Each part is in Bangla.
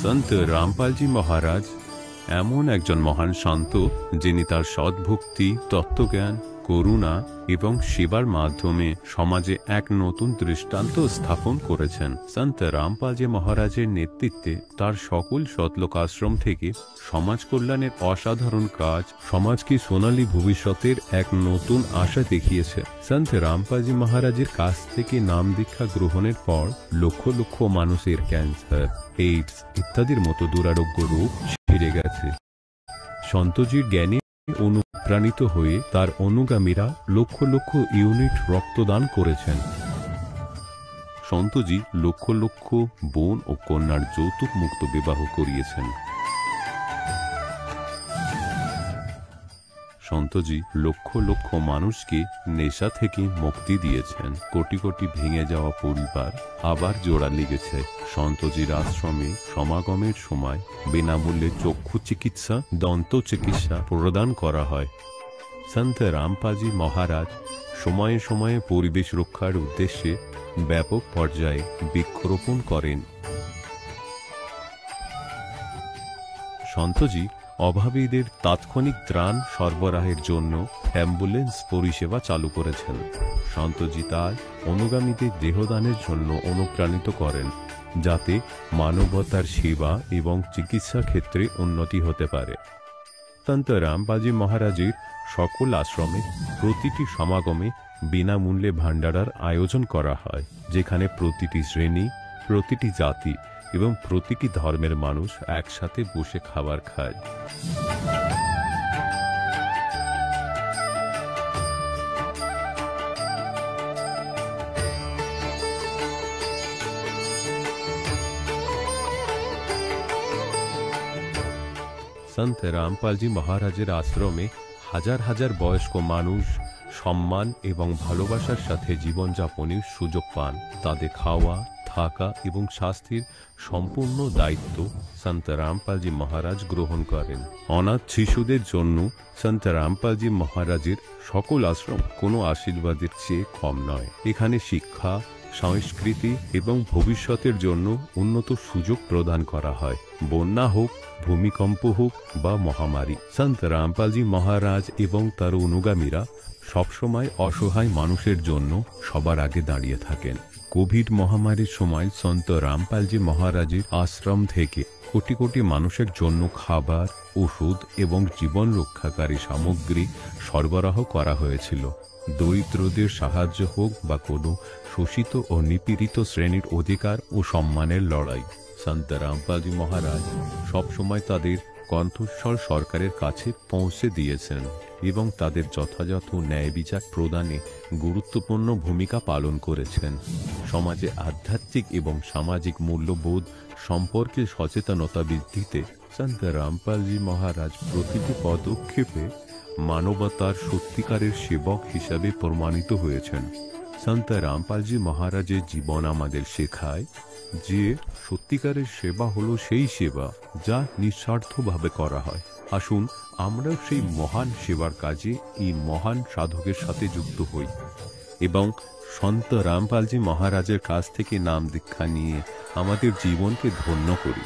সন্ত রামপালজি মহারাজ এমন একজন মহান সন্ত যিনি তার সদ্ভক্তি, তত্ত্বজ্ঞান, করুণা এবং সেবার মাধ্যমে সমাজে এক নতুন দৃষ্টান্ত স্থাপন করেছেন। সন্ত রামপালজি মহারাজের নেতৃত্বে তার সকল সতলোক আশ্রম থেকে সমাজ কল্যাণের অসাধারণ কাজ সমাজকে সোনালী ভবিষ্যতের এক নতুন আশা দেখিয়েছে। সন্ত রামপালজি মহারাজের কাছ থেকে নাম দীক্ষা গ্রহণের পর লক্ষ লক্ষ মানুষের ক্যান্সার, এইডস ইত্যাদির মতো দুরারোগ্য রোগ সেরে গেছে। সন্তজির জ্ঞানে অনুপ্রাণিত হয়ে তার অনুগামীরা লক্ষ লক্ষ ইউনিট রক্তদান করেছেন। সন্তজি লক্ষ লক্ষ বোন ও কন্যার যৌতুক মুক্ত বিবাহ করিয়েছেন। সন্তজি লক্ষ লক্ষ মানুষকে নেশা থেকে মুক্তি দিয়েছেন। কোটি কোটি ভেঙে যাওয়া পরিবার আবার জোড়া লেগেছে। সন্তজির আশ্রমে সমাগমের সময় বিনামূল্যে চক্ষু চিকিৎসা, দন্ত চিকিৎসা প্রদান করা হয়। সন্ত রামপালজি মহারাজ সময়ে সময়ে পরিবেশ রক্ষার উদ্দেশ্যে ব্যাপক পর্যায়ে বৃক্ষরোপণ করেন। সন্তজি অভাবীদের তাৎক্ষণিক ত্রাণ সরবরাহের জন্য অ্যাম্বুলেন্স পরিষেবা চালু করেছেন। সন্তজি তার অনুগামীদের দেহদানের জন্য অনুপ্রাণিত করেন, যাতে মানবতার সেবা এবং চিকিৎসা ক্ষেত্রে উন্নতি হতে পারে। সন্ত রামপালজি মহারাজের সকল আশ্রমে প্রতিটি সমাগমে বিনামূল্যে ভান্ডারার আয়োজন করা হয়, যেখানে প্রতিটি শ্রেণী, প্রতিটি জাতি এবং প্রতিটি ধর্মের মানুষ একসাথে বসে খাবার খায়। সন্ত রামপালজি মহারাজের আশ্রমে হাজার হাজার বয়স্ক মানুষ সম্মান এবং ভালোবাসার সাথে জীবনযাপনের সুযোগ পান। তাদের খাওয়া, থাকা এবং স্বাস্থ্যের সম্পূর্ণ দায়িত্ব সন্ত রামপালজি মহারাজ গ্রহণ করেন। অনাথ শিশুদের জন্য সন্ত রামপালজি মহারাজের সকল আশ্রম কোনো আশীর্বাদের চেয়ে কম নয়। এখানে শিক্ষা, সংস্কৃতি এবং ভবিষ্যতের জন্য উন্নত সুযোগ প্রদান করা হয়। বন্যা হোক, ভূমিকম্প হোক বা মহামারী, সন্ত রামপালজি মহারাজ এবং তার অনুগামীরা সবসময় অসহায় মানুষের জন্য সবার আগে দাঁড়িয়ে থাকেন। কোভিড মহামারীর সময় সন্ত রামপালজি মহারাজের আশ্রম থেকে কোটি কোটি মানুষের জন্য খাবার, ওষুধ এবং জীবন রক্ষাকারী সামগ্রী সরবরাহ করা হয়েছিল। দরিদ্রদের সাহায্য হোক বা কোনো শোষিত ও নিপীড়িত শ্রেণীর অধিকার ও সম্মানের লড়াই, সন্ত রামপালজি মহারাজ সবসময় তাদের কণ্ঠস্বর সরকারের কাছে পৌঁছে দিয়েছেন এবং তাদের যথাযথ ন্যায় বিচার প্রদানে গুরুত্বপূর্ণ ভূমিকা পালন করেছেন। সমাজে আধ্যাত্মিক এবং সামাজিক মূল্যবোধ সম্পর্কে সচেতনতা বৃদ্ধিতে সন্ত রামপালজি মহারাজ প্রতিটি পদক্ষেপে মানবতার সত্যিকারের সেবক হিসাবে প্রমাণিত হয়েছেন। সন্ত রামপালজি মহারাজের জীবন আমাদের শেখায় যে সত্যিকারের সেবা হলো সেই সেবা যা নিঃস্বার্থভাবে করা হয়। আসুন আমরা সেই মহান সেবার কাজে এই মহান সাধকের সাথে যুক্ত হই এবং সন্ত রামপালজি মহারাজের কাছ থেকে নাম দীক্ষা নিয়ে আমাদের জীবনকে ধন্য করি।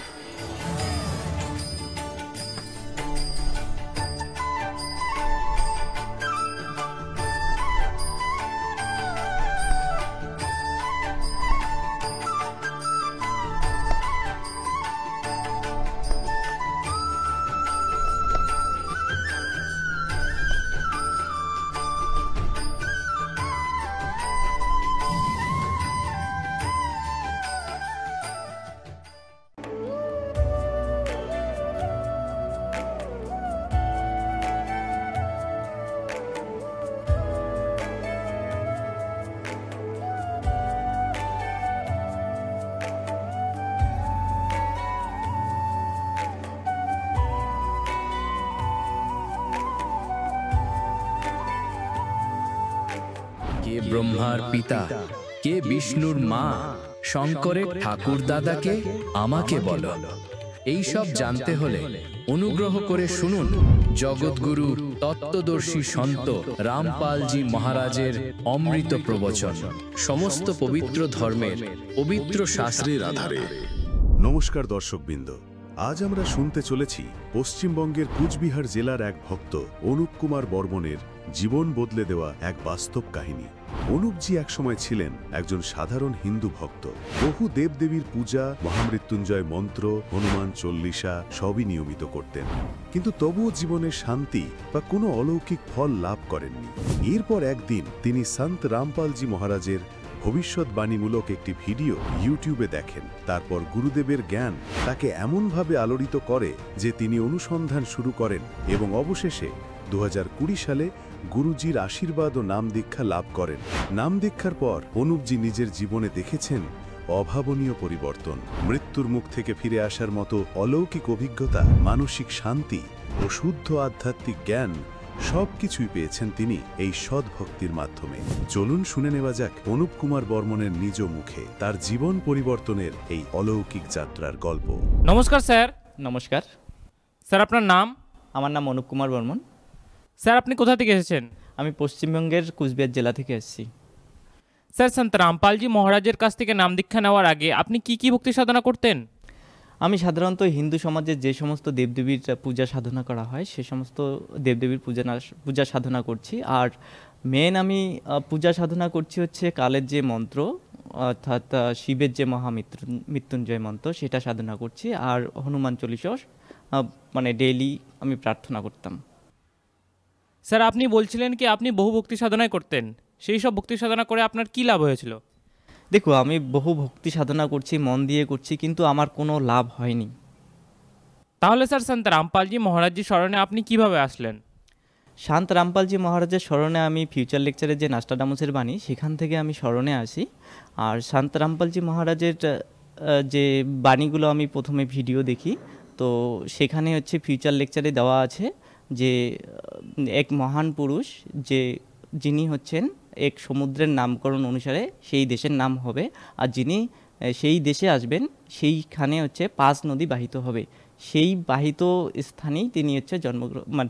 কে ব্রহ্মার পিতা, কে বিষ্ণুর মা, শঙ্করের ঠাকুর দাদাকে আমাকে বলো। এই সব জানতে হলে অনুগ্রহ করে শুনুন জগৎগুরু তত্ত্বদর্শী সন্ত রামপালজি মহারাজের অমৃত প্রবচন, সমস্ত পবিত্র ধর্মের পবিত্র শাস্ত্রের আধারে। নমস্কার দর্শকবৃন্দ, আজ আমরা শুনতে চলেছি পশ্চিমবঙ্গের কুচবিহার জেলার এক ভক্ত অনুপ কুমার বর্মনের জীবন বদলে দেওয়া এক বাস্তব কাহিনী। অনুপজি একসময় ছিলেন একজন সাধারণ হিন্দু ভক্ত। বহু দেবদেবীর পূজা, মহামৃত্যুঞ্জয় মন্ত্র, হনুমান চল্লিশা সবই নিয়মিত করতেন, কিন্তু তবুও জীবনে শান্তি বা কোনো অলৌকিক ফল লাভ করেননি। এরপর একদিন তিনি সন্ত রামপালজি মহারাজের ভবিষ্যৎবাণীমূলক একটি ভিডিও ইউটিউবে দেখেন। তারপর গুরুদেবের জ্ঞান তাকে এমনভাবে আলোড়িত করে যে তিনি অনুসন্ধান শুরু করেন এবং অবশেষে 2020 সালে গুরুজির আশীর্বাদ ও নাম দীক্ষা লাভ করেন। নাম দীক্ষার পর অনুপজি নিজের জীবনে দেখেছেন অভাবনীয় পরিবর্তন। মৃত্যুর মুখ থেকে ফিরে আসার মতো অলৌকিক অভিজ্ঞতা, মানসিক শান্তি ও শুদ্ধ আধ্যাত্মিক জ্ঞান সবকিছুই পেয়েছেন তিনি এই সদ্ভক্তির মাধ্যমে। চলুন শুনে নেওয়া যাক অনুপ কুমার বর্মনের নিজ মুখে তার জীবন পরিবর্তনের এই অলৌকিক যাত্রার গল্প। নমস্কার স্যার। নমস্কার, স্যার আপনার নাম? আমার নাম অনুপ কুমার বর্মন। স্যার আপনি কোথা থেকে এসেছেন? আমি পশ্চিমবঙ্গের কুচবিহার জেলা থেকে এসেছি। স্যার সন্ত রামপালজি মহারাজের কাছ থেকে নাম দীক্ষা নেওয়ার আগে আপনি কি কি ভক্তি সাধনা করতেন? আমি সাধারণত হিন্দু সমাজে যে সমস্ত দেবদেবীর পূজা সাধনা করা হয় সে সমস্ত দেবদেবীর পূজা সাধনা করছি। আর মেন আমি পূজা সাধনা করছি হচ্ছে কালের যে মন্ত্র, অর্থাৎ শিবের যে মৃত্যুঞ্জয় মন্ত্র, সেটা সাধনা করছি। আর হনুমান চল্লিশা মানে ডেইলি আমি প্রার্থনা করতাম। স্যার আপনি বলছিলেন কি আপনি বহু ভক্তি সাধনাই করতেন, সেই সব ভক্তি সাধনা করে আপনার কি লাভ হয়েছিল? দেখো, আমি বহু ভক্তি সাধনা করছি, মন দিয়ে করছি, কিন্তু আমার কোনো লাভ হয়নি। তাহলে স্যার সন্ত রামপালজি মহারাজজি স্মরণে আপনি কিভাবে আসলেন? শান্ত রামপালজি মহারাজের স্মরণে আমি ফিউচার লেকচারের যে নাস্টাডামসের বাণী, সেখান থেকে আমি স্মরণে আসি। আর শান্ত রামপালজি মহারাজের যে বাণীগুলো আমি প্রথমে ভিডিও দেখি, তো সেখানে হচ্ছে ফিউচার লেকচারে দেওয়া আছে যে এক মহান পুরুষ যিনি হচ্ছেন এক সমুদ্রের নামকরণ অনুসারে সেই দেশের নাম হবে, আর যিনি সেই দেশে আসবেন সেইখানে হচ্ছে 5 নদী বাহিত হবে। সেই বাহিত স্থানেই তিনি হচ্ছে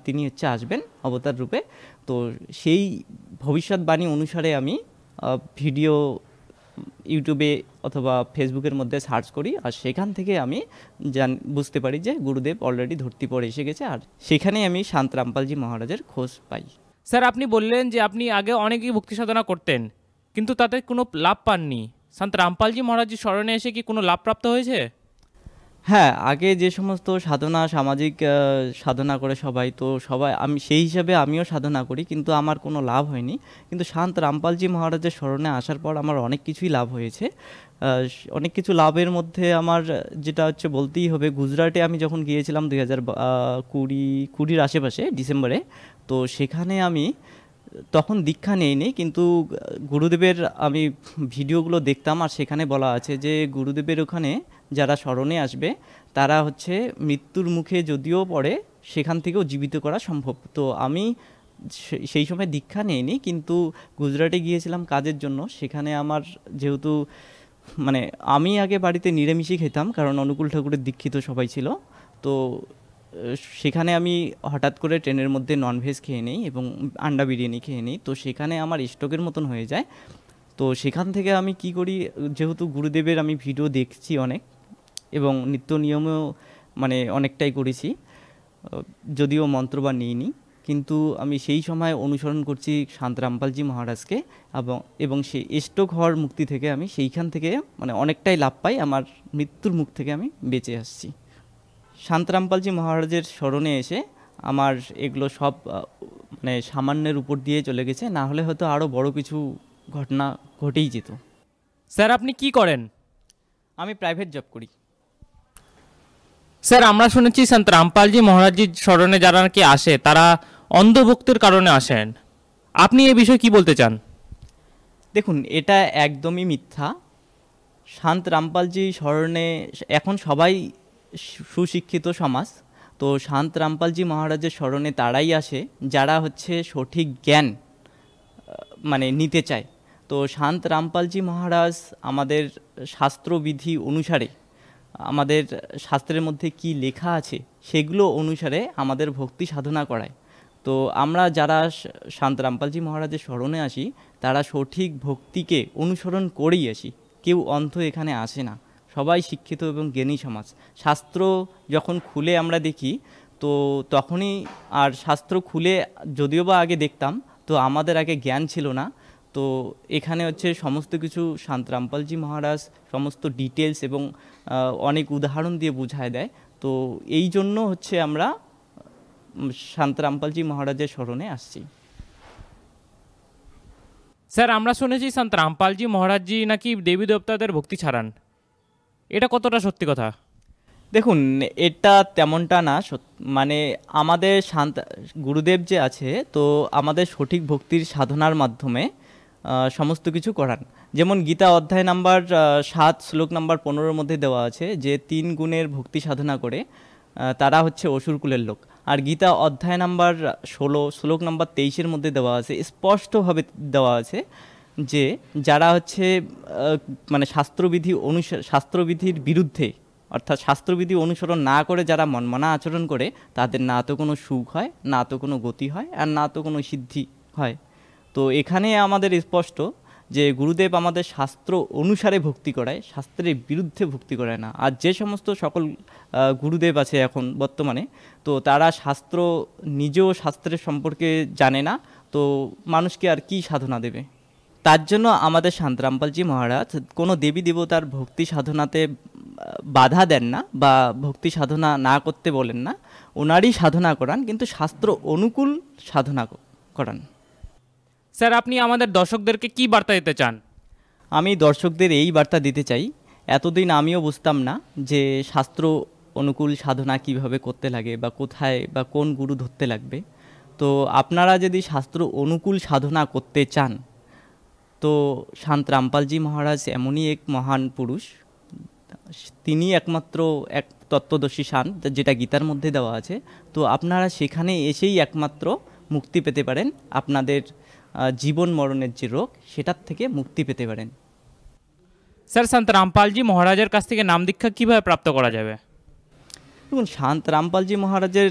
তিনি হচ্ছে আসবেন অবতার রূপে। তো সেই ভবিষ্যৎবাণী অনুসারে আমি ভিডিও ইউটিউবে অথবা ফেসবুকের মধ্যে সার্চ করি, আর সেখান থেকে আমি বুঝতে পারি যে গুরুদেব অলরেডি ধরতি পড়ে এসে গেছে। আর সেখানেই আমি শান্ত রামপালজি মহারাজের খোঁজ পাই। স্যার আপনি বললেন যে আপনি আগে অনেকই ভক্তি সাধনা করতেন, কিন্তু তাতে কোনো লাভ পাননি। সন্ত রামপালজি মহারাজজির স্মরণে এসে কি কোনো লাভ প্রাপ্ত হয়েছে? হ্যাঁ, আগে যে সমস্ত সাধনা, সামাজিক সাধনা করে সবাই আমি সেই হিসাবে আমিও সাধনা করি, কিন্তু আমার কোনো লাভ হয়নি। কিন্তু শান্ত রামপালজি মহারাজের স্মরণে আসার পর আমার অনেক কিছুই লাভ হয়েছে। অনেক কিছু লাভের মধ্যে আমার যেটা হচ্ছে বলতেই হবে, গুজরাটে আমি যখন গিয়েছিলাম 2020-20 আশেপাশে ডিসেম্বরে, তো সেখানে আমি তখন দীক্ষা নেইনি, কিন্তু গুরুদেবের আমি ভিডিওগুলো দেখতাম। আর সেখানে বলা আছে যে গুরুদেবের ওখানে যারা স্মরণে আসবে তারা হচ্ছে মৃত্যুর মুখে যদিও পড়ে, সেখান থেকেও জীবিত করা সম্ভব। তো আমি সেই সময় দীক্ষা নেইনি, কিন্তু গুজরাটে গিয়েছিলাম কাজের জন্য। সেখানে আমার যেহেতু আমি আগে বাড়িতে নিরামিষই খেতাম, কারণ অনুকূল ঠাকুরের দীক্ষিত সবাই ছিল। তো সেখানে আমি হঠাৎ করে ট্রেনের মধ্যে ননভেজ খেয়ে নিই এবং আন্ডা বিরিয়ানি খেয়ে নিই। তো সেখানে আমার স্ট্রোকের মতন হয়ে যায়। তো সেখান থেকে আমি কি করি, যেহেতু গুরুদেবের আমি ভিডিও দেখছি অনেক এবং নিত্য নিয়মেও অনেকটাই করেছি, যদিও মন্ত্র বা নিইনি, কিন্তু আমি সেই সময় অনুসরণ করছি শান্ত রামপালজি মহারাজকে, এবং সেই স্ট্রোক হওয়ার মুক্তি থেকে আমি সেইখান থেকে অনেকটাই লাভ পাই। আমার মৃত্যুর মুখ থেকে আমি বেঁচে আসছি। শান্ত রামপালজি মহারাজের স্মরণে এসে আমার এগুলো সব সামান্যের উপর দিয়ে চলে গেছে, না হলে হয়তো আরও বড় কিছু ঘটনা ঘটেই যেত। স্যার আপনি কি করেন? আমি প্রাইভেট জব করি। স্যার আমরা শুনেছি সন্ত রামপালজি মহারাজজির স্মরণে যারা নাকি আসে তারা অন্ধভক্তির কারণে আসেন, আপনি এ বিষয়ে কি বলতে চান? দেখুন, এটা একদমই মিথ্যা। শান্ত রামপালজি স্মরণে এখন সবাই সুশিক্ষিত সমাজ, তো শান্ত রামপালজি মহারাজের স্মরণে তারাই আসে যারা হচ্ছে সঠিক জ্ঞান নিতে চায়। তো শান্ত রামপালজি মহারাজ আমাদের শাস্ত্রবিধি অনুসারে, আমাদের শাস্ত্রের মধ্যে কি লেখা আছে সেগুলো অনুসারে আমাদের ভক্তি সাধনা করায়। তো আমরা যারা শান্ত রামপালজি মহারাজের স্মরণে আসি তারা সঠিক ভক্তিকে অনুসরণ করেই আসি, কেউ অন্ধ এখানে আসে না। সবাই শিক্ষিত এবং জ্ঞানী সমাজ। শাস্ত্র যখন খুলে আমরা দেখি তো তখনই, আর শাস্ত্র খুলে যদিও বা আগে দেখতাম, তো আমাদের আগে জ্ঞান ছিল না। তো এখানে হচ্ছে সমস্ত কিছু শান্ত রামপালজি মহারাজ সমস্ত ডিটেলস এবং অনেক উদাহরণ দিয়ে বুঝায় দেয়। তো এই জন্য হচ্ছে আমরা শান্ত রামপালজি মহারাজের স্মরণে আসছি। স্যার, আমরা শুনেছি সন্ত রামপালজি মহারাজজি নাকি দেবী দেবতাদের ভক্তি ছাড়ান, এটা কতটা সত্যি কথা? দেখুন, এটা তেমনটা না। মানে আমাদের শান্ত গুরুদেব যে আছে, তো আমাদের সঠিক ভক্তির সাধনার মাধ্যমে সমস্ত কিছু করান। যেমন গীতা অধ্যায় নাম্বার 7 শ্লোক নাম্বার 15-র মধ্যে দেওয়া আছে যে 3 গুণের ভক্তি সাধনা করে তারা হচ্ছে অসুরকুলের লোক। আর গীতা অধ্যায় নাম্বার 16 শ্লোক নাম্বার 23-এর মধ্যে দেওয়া আছে, স্পষ্টভাবে দেওয়া আছে যে যারা হচ্ছে মানে শাস্ত্রবিধির বিরুদ্ধে, অর্থাৎ শাস্ত্রবিধি অনুসরণ না করে যারা মনমানা আচরণ করে, তাদের না তো কোনো সুখ হয়, না তো কোনো গতি হয়, আর না তো কোনো সিদ্ধি হয়। তো এখানে আমাদের স্পষ্ট যে গুরুদেব আমাদের শাস্ত্র অনুসারে ভক্তি করায়, শাস্ত্রের বিরুদ্ধে ভক্তি করায় না। আর যে সমস্ত সকল গুরুদেব আছে এখন বর্তমানে, তো তারা নিজেও শাস্ত্রের সম্পর্কে জানে না, তো মানুষকে আর কি সাধনা দেবে। তার জন্য আমাদের শান্ত রামপালজি মহারাজ কোনো দেবী দেবতার ভক্তি সাধনাতে বাধা দেন না বা ভক্তি সাধনা না করতে বলেন না, ওনারই সাধনা করান, কিন্তু শাস্ত্র অনুকূল সাধনা করান। স্যার, আপনি আমাদের দর্শকদেরকে কি বার্তা দিতে চান? আমি দর্শকদের এই বার্তা দিতে চাই, এতদিন আমিও বুঝতাম না যে শাস্ত্র অনুকূল সাধনা কিভাবে করতে লাগে বা কোথায় বা কোন গুরু ধরতে লাগবে। তো আপনারা যদি শাস্ত্র অনুকূল সাধনা করতে চান, তো শান্ত রামপালজি মহারাজ এমনই এক মহান পুরুষ, তিনি একমাত্র এক তত্ত্বদর্শী শান্ত, যেটা গীতার মধ্যে দেওয়া আছে। তো আপনারা সেখানে এসেই একমাত্র মুক্তি পেতে পারেন, আপনাদের জীবন মরণের যে রোগ সেটার থেকে মুক্তি পেতে পারেন। স্যার, সন্ত রামপালজি মহারাজের কাছ থেকে নাম দীক্ষা কিভাবে প্রাপ্ত করা যাবে? দেখুন, শান্ত রামপালজি মহারাজের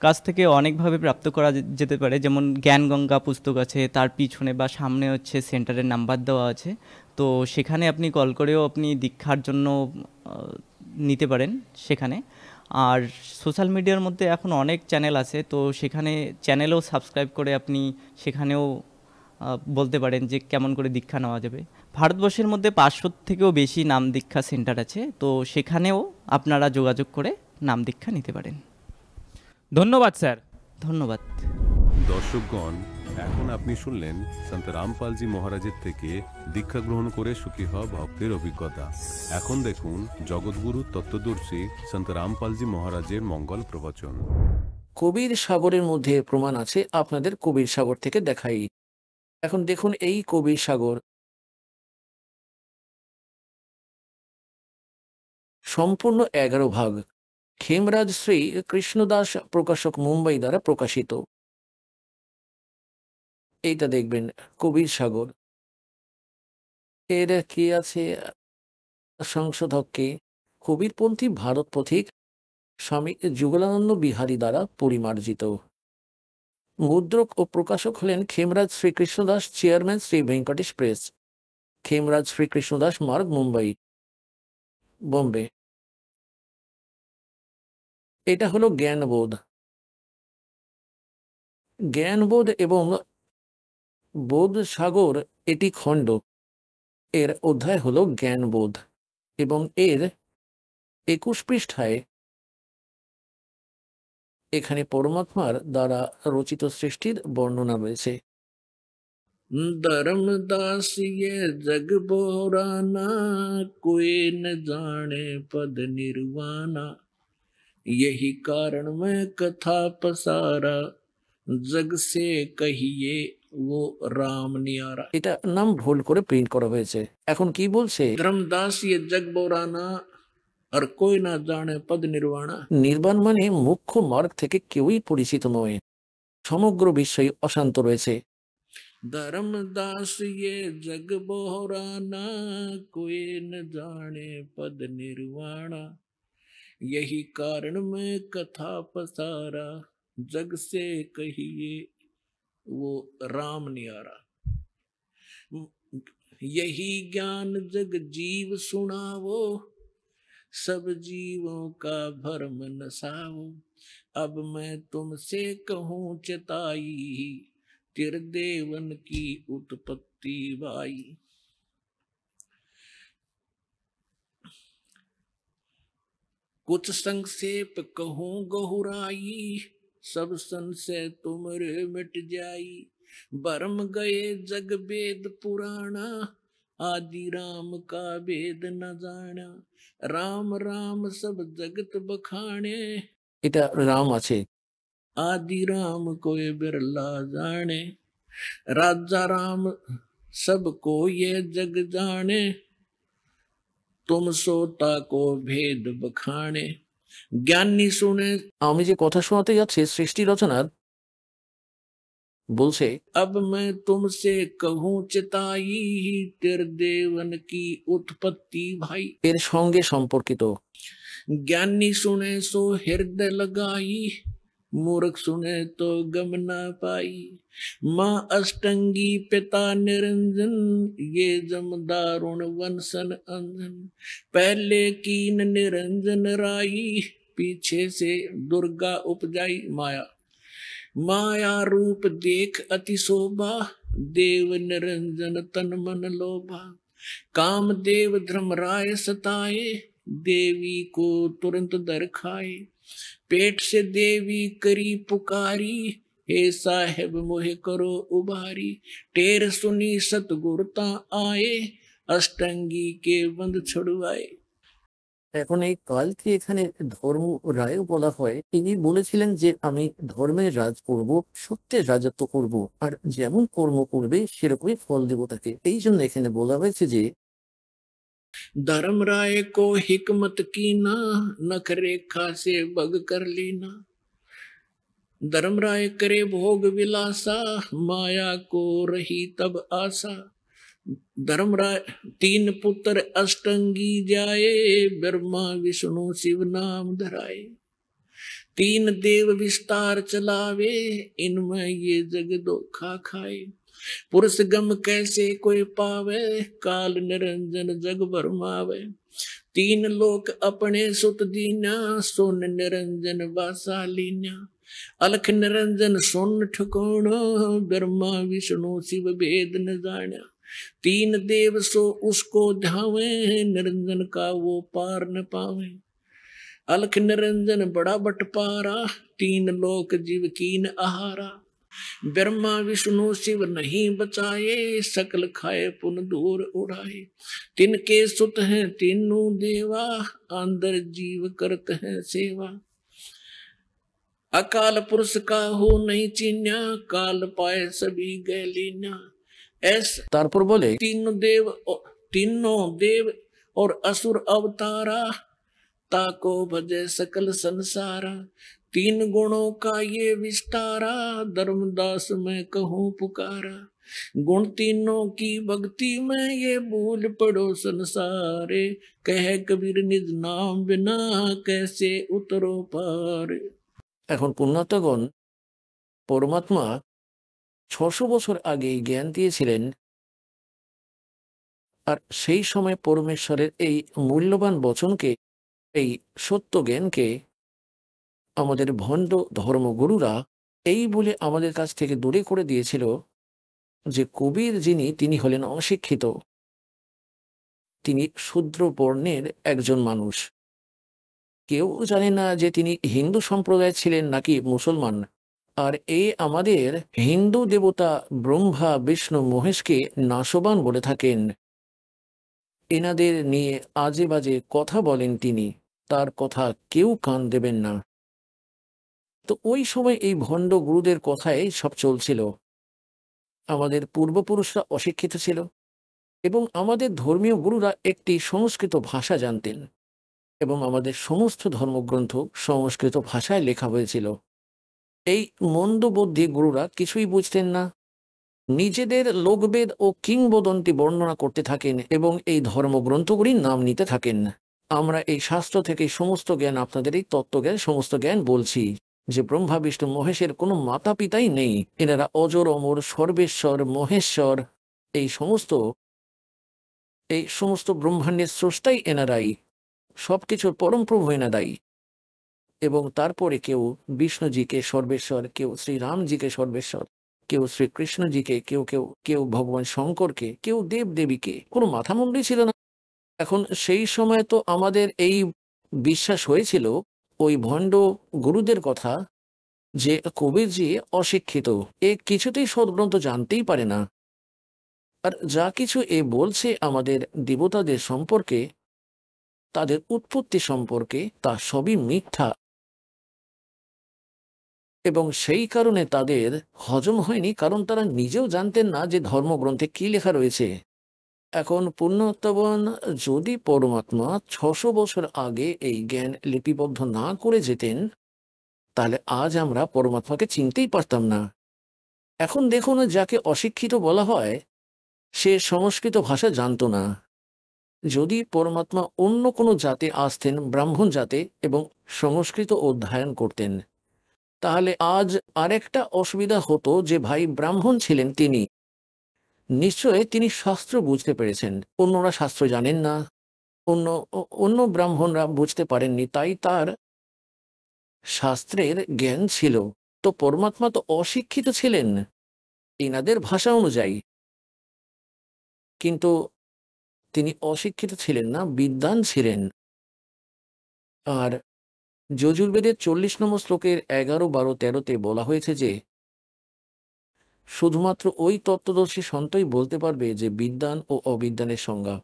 কাছ থেকে অনেকভাবে প্রাপ্ত করা যেতে পারে। যেমন জ্ঞানগঙ্গা পুস্তক আছে, তার পিছনে বা সামনে হচ্ছে সেন্টারের নাম্বার দেওয়া আছে, তো সেখানে আপনি কল করেও আপনি দীক্ষার জন্য নিতে পারেন সেখানে। আর সোশ্যাল মিডিয়ার মধ্যে এখন অনেক চ্যানেল আছে, তো সেখানে চ্যানেলেও সাবস্ক্রাইব করে আপনি সেখানেও বলতে পারেন যে কেমন করে দীক্ষা নেওয়া যাবে। ভারতবর্ষের মধ্যে 500 থেকেও বেশি নাম দীক্ষা সেন্টার আছে, তো সেখানেও আপনারা যোগাযোগ করে নাম দীক্ষা নিতে পারেন। ধন্যবাদ স্যার। ধন্যবাদ। দর্শকগণ, এখন আপনি শুনলেন সন্ত রামপালজি মহারাজের থেকে দীক্ষা গ্রহণ করে সুখী হওয়া ভক্তের অভিজ্ঞতা। এখন দেখুন জগৎগুরু তত্ত্বদর্শী সন্ত রামপালজি মহারাজের মঙ্গল প্রবচন। কবির সাগরের মধ্যে প্রমাণ আছে, আপনাদের কবির সাগর থেকে দেখাই। এখন দেখুন এই কবির সাগর সম্পূর্ণ 11 ভাগ, খেমরাজ শ্রী কৃষ্ণদাস প্রকাশক, মুম্বাই দ্বারা প্রকাশিত। এইটা দেখবেন কবির সাগর। এর কি আছে? সংশোধক কে? কবিরপন্থী ভারত পথিক স্বামী যুগলানন্দ বিহারী দ্বারা পরিমার্জিত। মুদ্রক ও প্রকাশক হলেন খেমরাজ শ্রীকৃষ্ণদাস, চেয়ারম্যান শ্রী ভেঙ্কটেশ প্রেস, খেমরাজ শ্রীকৃষ্ণদাস মার্গ, মুম্বাই, বোম্বে। এটা হলো জ্ঞানবোধ। জ্ঞানবোধ এবং বোধ সাগর এটি খণ্ড। এর অধ্যায় হলো জ্ঞানবোধ এবং এর 21 পৃষ্ঠায় এখানে পরমাত্মার দ্বারা রচিত সৃষ্টির বর্ণনা রয়েছে। धर्मदास ये जग बोराना, कोई न जाने पद निर्वाणा, यही कारण मैं कथा पसारा, जग से कहिए वो राम नियारा। এটা নাম ভুল করে প্রিন্ট করা হয়েছে। এখন কি বলছে? ধর্মদাস ये जग बोराना আর कोई না জানে পদ নির্বাণা। নির্বাণ মানে মুখ্য মার্গ থেকে কেউই পরিচিত নয়, সমগ্র বিশ্বই অশান্ত রয়েছে। धर्मदास ये जग बोराना, कोई न जाने पद निर्वाणा, यही कारण मैं कथा पसारा, जग से कहिए वो राम नियारा। यही ज्ञान जग जीव सुनावो, सब जीवों का भरम नसाओ। अब मैं तुमसे कहूँ चेताई, त्रिदेवन की उत्पत्ति बाई। कुछ संक्षेप कहूँ गहुराई, सब संशय तुमरे मिट जाई। बरम गए जग वेद पुराना, आदि राम का वेद न जाना। राम राम सब जगत बखाने, এটা রাম আছে। आदि राम कोई बिरला जाने। राजा राम सबको ये जग जाने, तुम सोता को भेद बखाने। জ্ঞানী শুনে, আমি যে কথা শোনাতে যাচ্ছি সৃষ্টি রচনার, বলছে अब मैं तुमसे कहूँ चिताई, त्रिदेवन की उत्पत्ति भाई। এর সঙ্গে সম্পর্কিত। ज्ञानी सुने सो हृदय लगाई, मूर्ख सुने तो गम न पाई। माँ अष्टंगी पिता निरंजन, ये जम दारुण वंशन अंजन। पहले कीन निरंजन राई, पीछे से दुर्गा उपजाई माया। माया रूप देख अति शोभा, देव निरंजन तन मन लोभा। काम देव धर्मराय सताए, देवी को तुरंत दर खाए। पेट से देवी करी पुकारी, हे साहेब मोहे करो उबारी। टेर सुनी सतगुरता आए, अष्टंगी के बंद छुड़वाए। এখন এই কালকে এখানে ধর্ম রায় বলা হয়, তিনি বলেছিলেন যে আমি ধর্মের রাজ করব, সত্যের রাজত্ব করব, আর যেমন কর্ম করবে সেরকমই ফল দেব তাকে। এই জন্য এখানে বলা হয়েছে যে धर्म राय को हिकमत कीना, नख रेखा से बग कर लेना। धर्म राय करे भोग विलासा, माया को रही तब आशा। धर्म राय तीन पुत्र अष्टंगी जाए, ब्रह्मा विष्णु शिव नाम धराए। तीन देव विस्तार चलावे, इनमें ये जग धोखा खाए। पुरुष गम कैसे कोई पावे, काल निरंजन जग भरमावे। तीन लोक अपने सुत दीना, सोन निरंजन बासा लीना। अलख निरंजन सोन ठिकाना, ब्रह्मा विष्णु शिव भेद न जाना। तीन देव सो उसको ध्यावे, निरंजन का वो पार न पावे। अलख निरंजन बड़ा बटपारा, तीन लोक जीव कीन आहारा। ब्रह्मा विष्णु शिव नहीं बचाए, सकल खाए पुन दूर उड़ाए। तिनके सुत हैं तीनों देवा, अंदर जीव करत हैं सेवा। अकाल पुरुष का हो नहीं चिन्या, काल पाए सभी गैलीना। ऐसा तारपुर बोले तीनों देव और असुर अवतारा, ताको भजे सकल संसारा। तीन गुणों का ये विस्तारा, धर्मदास मैं कहूँ पुकारा। गुण तीनों की भक्ति में ये भूल पड़ो संसारे, कह कबीर निज नाम बिना कैसे उतरो पार। এখন পুণ্যাত্মগণ, পরমাত্মা 600 বছর আগে জ্ঞান দিয়েছিলেন, আর সেই সময় পরমেশ্বরের এই মূল্যবান বচনকে, এই সত্য জ্ঞানকে আমাদের ভণ্ড ধর্মগুরুরা এই বলে আমাদের কাছ থেকে দূরে করে দিয়েছিল যে কবির যিনি, তিনি হলেন অশিক্ষিত, তিনি শূদ্র বর্ণের একজন মানুষ। কেউ জানে না যে তিনি হিন্দু সম্প্রদায় ছিলেন নাকি মুসলমান। আর আমাদের হিন্দু দেবতা ব্রহ্মা বিষ্ণু মহেশকে নাশবান বলে থাকেন। এনাদের নিয়ে আজে বাজে কথা বলেন তিনি, তার কথা কেউ কান দেবেন না। তো ওই সময় এই ভণ্ড গুরুদের কথায় সব চলছিল। আমাদের পূর্বপুরুষরা অশিক্ষিত ছিল এবং আমাদের ধর্মীয় গুরুরা একটি সংস্কৃত ভাষা জানতেন এবং আমাদের সমস্ত ধর্মগ্রন্থ সংস্কৃত ভাষায় লেখা হয়েছিল। এই মন্দবুদ্ধি গুরুরা কিছুই বুঝতেন না, নিজেদের লোকবেদ ও কিংবদন্তি বর্ণনা করতে থাকেন এবং এই ধর্মগ্রন্থগুলির নাম নিতে থাকেন। আমরা এই শাস্ত্র থেকে সমস্ত জ্ঞান, আপনাদের এই তত্ত্বজ্ঞান, সমস্ত জ্ঞান বলছি যে ব্রহ্মা বিষ্ণু মহেশের কোনো মাতা পিতাই নেই, এনারা অজর অমর সর্বেশ্বর মহেশ্বর, এই সমস্ত ব্রহ্মাণ্ডের স্রষ্টাই এনারাই। সবকিছুর পরম প্রভু না দায়ী। এবং তারপরে কেউ বিষ্ণুজিকে সর্বেশ্বর, কেউ শ্রীরামজিকে সর্বেশ্বর, কেউ শ্রীকৃষ্ণজিকে, কেউ কেউ কেউ ভগবান শঙ্করকে, কেউ দেব দেবীকে, কোনো মাথা মুন্ডি ছিল না। এখন সেই সময় তো আমাদের এই বিশ্বাস হয়েছিল ওই ভণ্ড গুরুদের কথা, যে কবিরজি অশিক্ষিত, এ কিছুতেই সদ্গ্রন্থ জানতেই পারে না, আর যা কিছু এ বলছে আমাদের দেবতাদের সম্পর্কে, তাদের উৎপত্তি সম্পর্কে, তা সবই মিথ্যা। এবং সেই কারণে তাদের হজম হয়নি, কারণ তারা নিজেও জানতেন না যে ধর্মগ্রন্থে কি লেখা রয়েছে। এখন পুণ্যত্তবন যদি পরমাত্মা 600 বছর আগে এই জ্ঞান লিপিবদ্ধ না করে যেতেন, তাহলে আজ আমরা পরমাত্মাকে চিনতেই পারতাম না। এখন দেখুন, যাকে অশিক্ষিত বলা হয় সে সংস্কৃত ভাষা জানতো না। যদি পরমাত্মা অন্য কোনো জাতে আসতেন, ব্রাহ্মণ জাতে, এবং সংস্কৃত অধ্যয়ন করতেন, তাহলে আজ আরেকটা অসুবিধা হতো, যে ভাই ব্রাহ্মণ ছিলেন তিনি, নিশ্চয় তিনি শাস্ত্র বুঝতে পেরেছেন, অন্যরা শাস্ত্র জানেন না, অন্য ব্রাহ্মণরা বুঝতে পারেননি, তাই তার শাস্ত্রের জ্ঞান ছিল। তো পরমাত্মা তো অশিক্ষিত ছিলেন এনাদের ভাষা অনুযায়ী, কিন্তু তিনি অশিক্ষিত ছিলেন না, বিদ্বান ছিলেন। আর যজুর্বেদের 40 নম্বর শ্লোকের 11, 12, 13-তে বলা হয়েছে যে শুধুমাত্র ওই তত্ত্বদর্শী সন্তই বলতে পারবে যে বিদ্বান ও অবিদ্বানের সংজ্ঞা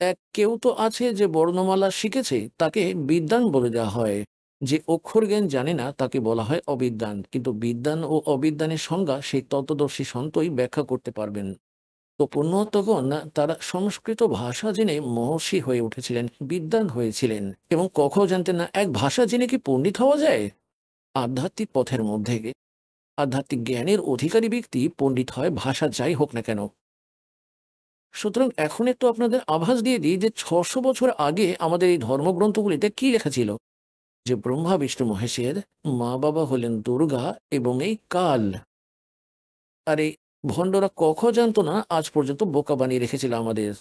এক। কেউ তো আছে যে বর্ণমালা শিখেছে, তাকে বিদ্বান বলে দেওয়া হয়। যে অক্ষর জ্ঞান জানে না তাকে বলা হয় অবিদ্বান। কিন্তু বিদ্বান ও অবিদ্বানের সংজ্ঞা সেই তত্ত্বদর্শী সন্তই ব্যাখ্যা করতে পারবেন। তো পুণ্যতগণ তারা সংস্কৃত ভাষা জেনে মহর্ষি হয়ে উঠেছিলেন, বিদ্বান হয়েছিলেন, এবং কখনো জানতেন না এক ভাষা জেনে কি পণ্ডিত হওয়া যায়। আধ্যাত্মিক পথের মধ্যে আধ্যাত্মিক জ্ঞানের অধিকারী ব্যক্তি পণ্ডিত হয়, ভাষা যাই হোক না কেন। সুতরাং এখন একটু আপনাদের আভাস দিয়ে দিই যে 600 বছর আগে আমাদের এই ধর্মগ্রন্থগুলিতে কি লেখা ছিল, যে ব্রহ্মা বিষ্ণু মহেশের মা বাবা হলেন দুর্গা এবং এই কাল। আর এই ভণ্ডরা কখনো জানতো না, আজ পর্যন্ত বোকা বানিয়ে রেখেছিল আমাদের।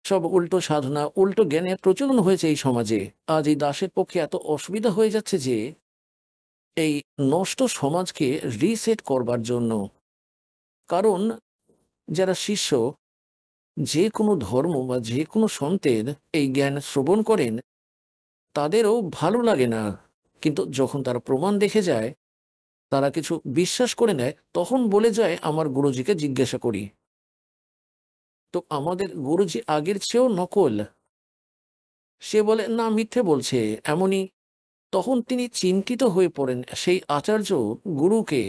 সব উল্টো সাধনা, উল্টো জ্ঞানের প্রচলন হয়েছে এই সমাজে। আজ এই দাসের পক্ষে এত অসুবিধা হয়ে যাচ্ছে যে এই নষ্ট সমাজকে রিসেট করবার জন্য, কারণ যারা শিষ্য যে কোনো ধর্ম বা যে কোনো সন্তের এই জ্ঞান শ্রবণ করেন, তাদেরও ভালো লাগে না, কিন্তু যখন তারা প্রমাণ দেখে যায়, তারা কিছু বিশ্বাস করে নেয়, তখন বলে যায় আমার গুরুজিকে জিজ্ঞাসা করি। তো আমাদের গুরুজি আগের চেয়েও নকল। সে বলে না, মিথ্যে বলছে এমনই। তখন তিনি চিন্তিত হয়ে পড়েন সেই আচার্য গুরুকে,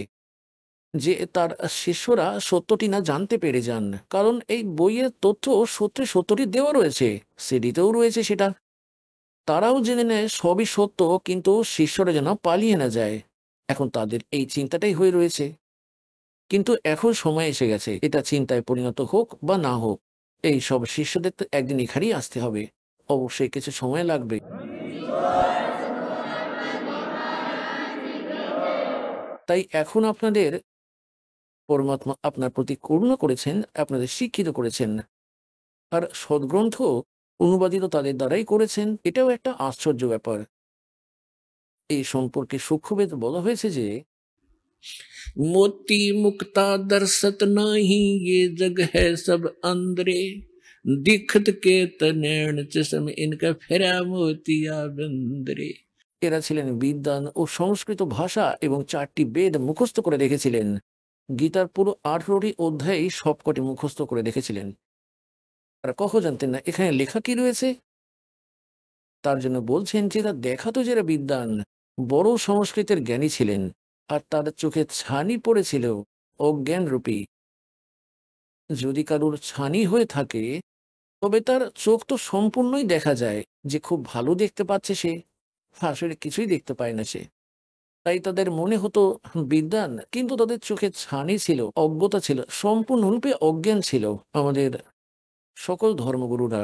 যে তার শিষ্যরা সত্যটি না জানতে পেরে যান। কারণ এই বইয়ের তথ্য সত্যি সত্যটি দেওয়া রয়েছে, সিডিতেও রয়েছে সেটা। তারাও জেনে নেয় সবই সত্য, কিন্তু শিষ্যরা যেন পালিয়ে না যায়। এখন তাদের এই চিন্তাটাই হয়ে রয়েছে। কিন্তু এখন সময় এসে গেছে, এটা চিন্তায় পরিণত হোক বা না হোক, এই সব শিষ্যদের তো একদিন এখানেই আসতে হবে। অবশ্যই কিছু সময় লাগবে। তাই এখন আপনাদের পরমাত্মা আপনার প্রতি করুণা করেছেন, আপনাদের শিক্ষিত করেছেন, আর সদ্গ্রন্থ অনুবাদিত তাদের দ্বারাই করেছেন। এটাও একটা আশ্চর্য ব্যাপার। এই সম্পর্কে সূক্ষ্মবেদ বলা হয়েছে যে मोती मुक्ता दर्शत नाही, ये जग है सब अंदरे, दिखत के तनैण चश्म इनका फेरा मोतिया बंदरे। এরা ছিলেন বিদ্বান ও সংস্কৃত ভাষা এবং 4টি বেদ মুখস্থ করে রেখেছিলেন। গীতার পুরো 18টি অধ্যায় সবকটি মুখস্থ করে রেখেছিলেন। আর কখনো জানতেন না এখানে লেখা কি রয়েছে। তার জন্য বলছেন যে এরা দেখাতো যারা বিদ্বান, বড় সংস্কৃতের জ্ঞানী ছিলেন, আর তার চোখে ছানি পড়েছিল অজ্ঞান রূপী। যদি কারোর ছানি হয়ে থাকে, তবে তার চোখ তো সম্পূর্ণই দেখা যায়, যে খুব ভালো দেখতে পাচ্ছে সে, আসলে কিছুই দেখতে পায় না সে। তাই তাদের মনে হতো বিদ্বান, কিন্তু তাদের চোখে ছানি ছিল, অজ্ঞতা ছিল, সম্পূর্ণরূপে অজ্ঞান ছিল। আমাদের সকল ধর্মগুরুরা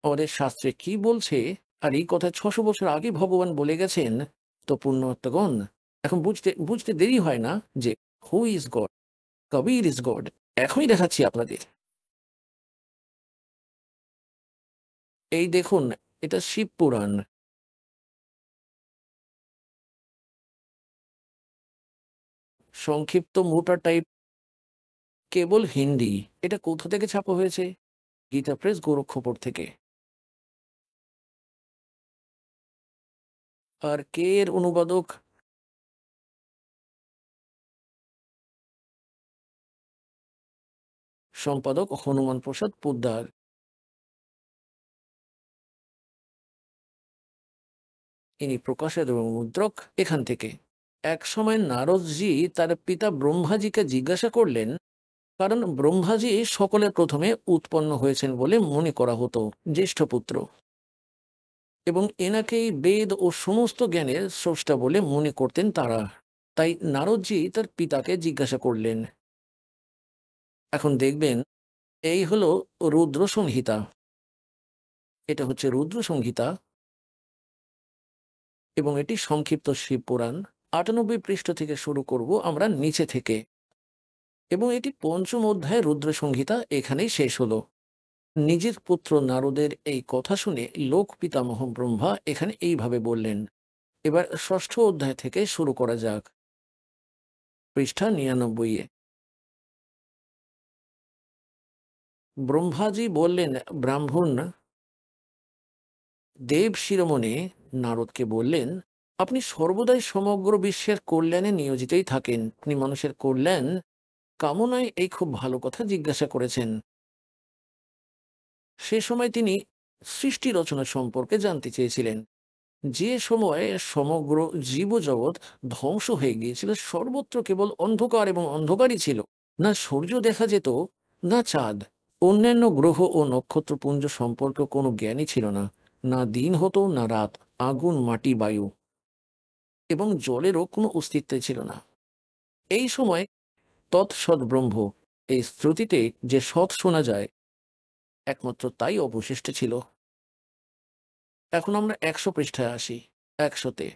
আমাদের শাস্ত্রে কি বলছে, আর এই কথা 600 বছর আগে ভগবান বলে গেছেন। তো পুণ্যাত্মগণ, এখন বুঝতে দেরি হয় না যে who is god, Kabir is god. এখনই দেখাচ্ছি আপনাদের। এই দেখুন, এটা শিব পুরাণ। সংক্ষিপ্ত মোটা টাইপ, কেবল হিন্দি। এটা কোথা থেকে ছাপা হয়েছে? গীতা প্রেস, গোরক্ষপুর থেকে। আর কে এর অনুবাদক? সম্পাদক হনুমান প্রসাদ পোদ্দার। ইনি প্রকাশক এবং মুদ্রক এখান থেকে। এক সময় নারদজি তার পিতা ব্রহ্মাজিকে জিজ্ঞাসা করলেন, কারণ ব্রহ্মাজি সকলের প্রথমে উৎপন্ন হয়েছেন বলে মনে করা হতো, জ্যেষ্ঠ পুত্র, এবং এনাকেই বেদ ও সমস্ত জ্ঞানের স্রষ্টা বলে মনে করতেন তারা। তাই নারদজি তার পিতাকে জিজ্ঞাসা করলেন। এখন দেখবেন, এই হলো রুদ্র সংহিতা। এটা হচ্ছে রুদ্র সংহিতা এবং এটি সংক্ষিপ্ত শিব পুরাণ। ৯৮ পৃষ্ঠা থেকে শুরু করব আমরা নিচে থেকে, এবং এটি পঞ্চম অধ্যায় রুদ্র সংহিতা এখানেই শেষ হলো। নিজের পুত্র নারদের এই কথা শুনে লোক পিতামহ ব্রহ্মা এখানে এইভাবে বললেন। এবার ষষ্ঠ অধ্যায় থেকে শুরু করা যাক, পৃষ্ঠা ৯৯-এ। ব্রহ্মাজি বললেন, ব্রাহ্মণ দেব শিরোমণি নারদকে বললেন, আপনি সর্বদাই সমগ্র বিশ্বের কল্যাণে নিয়োজিতই থাকেন। আপনি মানুষের কল্যাণ কামনায় এই খুব ভালো কথা জিজ্ঞাসা করেছেন। সে সময় তিনি সৃষ্টি রচনা সম্পর্কে জানতে চেয়েছিলেন। যে সময়ে সমগ্র জীবজগৎ ধ্বংস হয়ে গিয়েছিল, সর্বত্র কেবল অন্ধকার এবং অন্ধকারই ছিল। না সূর্য দেখা যেত, না চাঁদ। অন্যান্য গ্রহ ও নক্ষত্রপুঞ্জ সম্পর্কে কোনো জ্ঞানই ছিল না। না দিন হতো, না রাত। আগুন, মাটি, বায়ু এবং জলেরও কোনো অস্তিত্ব ছিল না। এই সময় তৎসৎ ব্রহ্ম, এই শ্রুতিতে যে সৎ শোনা যায়, একমাত্র তাই অবশিষ্ট ছিল। এখন আমরা ১০০ পৃষ্ঠায় আসি। ১০০-তে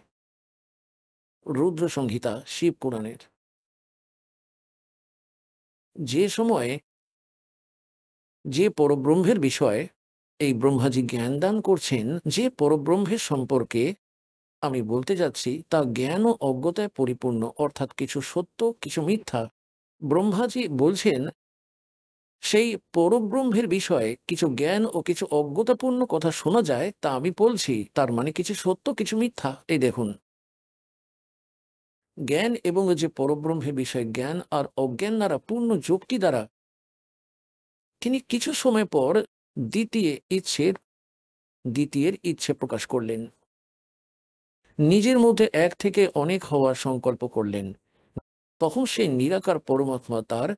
রুদ্র সংহিতা শিব পুরাণের। যে সময়ে যে পরব্রহ্মের বিষয়ে এই ব্রহ্মাজি জ্ঞান দান করছেন, যে পরব্রহ্মের সম্পর্কে আমি বলতে যাচ্ছি, তা জ্ঞান ও অজ্ঞতায় পরিপূর্ণ, অর্থাৎ কিছু সত্য, কিছু মিথ্যা। ব্রহ্মাজি বলছেন, সেই পরব্রহ্মের বিষয়ে কিছু জ্ঞান ও কিছু অজ্ঞতাপূর্ণ কথা শোনা যায়, তা আমি বলছি। তার মানে কিছু সত্য, কিছু মিথ্যা। এই দেখুন, জ্ঞান এবং যে পরব্রহ্মের বিষয়ে জ্ঞান আর অজ্ঞান দ্বারা পূর্ণ যুক্তি দ্বারা তিনি কিছু সময় পর দ্বিতীয়ের ইচ্ছে প্রকাশ করলেন। নিজের মধ্যে এক থেকে অনেক হওয়ার সংকল্প করলেন। তখন সেই নিরাকার পরমাত্মা তার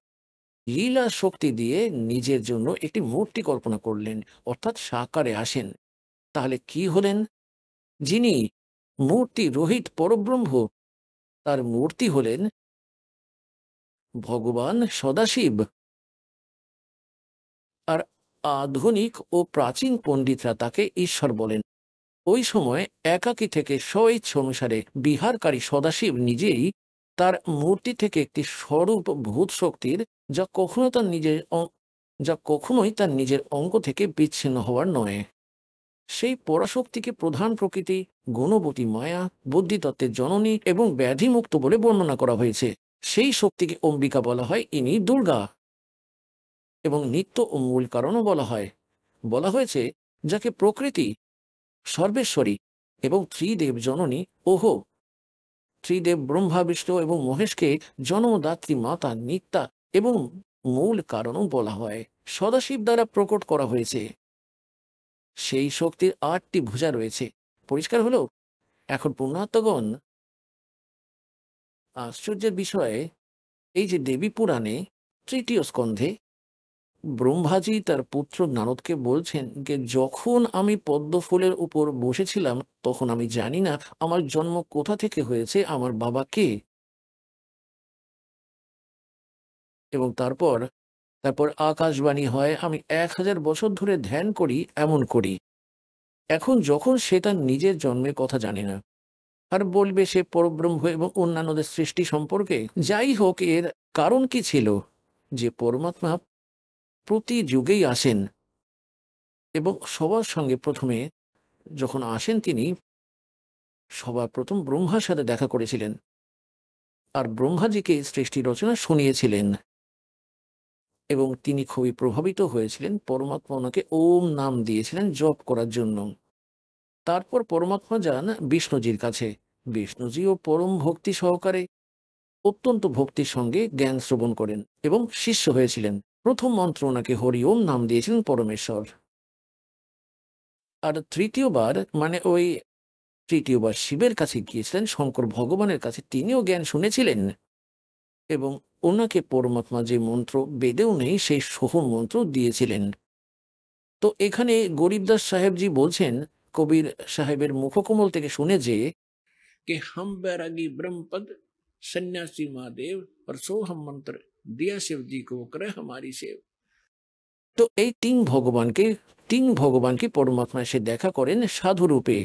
লীলা শক্তি দিয়ে নিজের জন্য একটি মূর্তি কল্পনা করলেন, অর্থাৎ সাকারে আসেন। তাহলে কি হলেন? যিনি মূর্তি রহিত পরব্রহ্ম, তার মূর্তি হলেন ভগবান সদাশিব। আর আধুনিক ও প্রাচীন পণ্ডিতরা তাকে ঈশ্বর বলেন। ওই সময় একাকী থেকে স্বইচ্ছা অনুসারে বিহারকারী সদাশিব নিজেই তার মূর্তি থেকে একটি স্বরূপ ভূত শক্তির, যা কখনোই তার নিজের অঙ্গ থেকে বিচ্ছিন্ন হওয়ার নয়। সেই পরাশক্তিকে প্রধান প্রকৃতি, গুণবতী মায়া, বুদ্ধিতত্ত্বের জননী এবং ব্যাধিমুক্ত বলে বর্ণনা করা হয়েছে। সেই শক্তিকে অম্বিকা বলা হয়, ইনি দুর্গা। এবং নিত্য ও মূল কারণও বলা হয়েছে, যাকে প্রকৃতি, সর্বেশ্বরী এবং ত্রিদেব জননী, ত্রিদেব ব্রহ্মা, বিষ্ণু এবং মহেশকে জন্মদাত্রী মাতা নিত্যা এবং মূল কারণও বলা হয়। সদাশিব দ্বারা প্রকট করা হয়েছে। সেই শক্তির ৮টি ভুজা রয়েছে। পরিষ্কার হলো? এখন পুণ্যাত্মগণ, আশ্চর্যের বিষয়ে এই যে দেবী পুরাণে ৩য় স্কন্ধে ব্রহ্মাজি তার পুত্র নারদকে বলছেন যে, যখন আমি পদ্ম ফুলের উপর বসেছিলাম, তখন আমি জানি না আমার জন্ম কোথা থেকে হয়েছে, আমার বাবা কে। এবং তারপর আকাশবাণী হয়, আমি ১০০০ বছর ধরে ধ্যান করি, এমন করি। এখন যখন সে তার নিজের জন্মের কথা জানে না, আর বলবে সে পরব্রহ্ম এবং অন্যান্যদের সৃষ্টি সম্পর্কে। যাই হোক, এর কারণ কি ছিল? যে পরমাত্মা প্রতি যুগেই আসেন, এবং সবার সঙ্গে প্রথমে যখন আসেন তিনি সবার প্রথম ব্রহ্মার সাথে দেখা করেছিলেন আর ব্রহ্মাজিকে সৃষ্টি রচনা শুনিয়েছিলেন এবং তিনি খুবই প্রভাবিত হয়েছিলেন। পরমাত্মা ওনাকে ওম নাম দিয়েছিলেন জপ করার জন্য। তারপর পরমাত্মা যান বিষ্ণুজির কাছে। বিষ্ণুজিও পরম ভক্তি সহকারে অত্যন্ত ভক্তির সঙ্গে জ্ঞান শ্রবণ করেন এবং শিষ্য হয়েছিলেন। প্রথম মন্ত্র ওনাকে হরি ওম নাম দিয়েছিলেন পরমেশ্বর। আর তৃতীয়বার শিবের কাছে গিয়েছিলেন, শঙ্কর ভগবানের কাছে, তিনিও জ্ঞান শুনেছিলেন এবং ওনাকে পরমাত্মা যে মন্ত্র বেদেও নেই সেই সোহম মন্ত্র দিয়েছিলেন। তো এখানে গরিবদাস সাহেবজি বলছেন, কবির সাহেবের মুখকমল থেকে শুনে যে कि हम बैरागी ब्रह्मपद सन्यासी महादेव और सोहम मंत्र दिया शिव जी को करे हमारी सेव। তো এই তিন ভগবানকে পরমাত্মা এসে দেখা করেন সাধু রূপে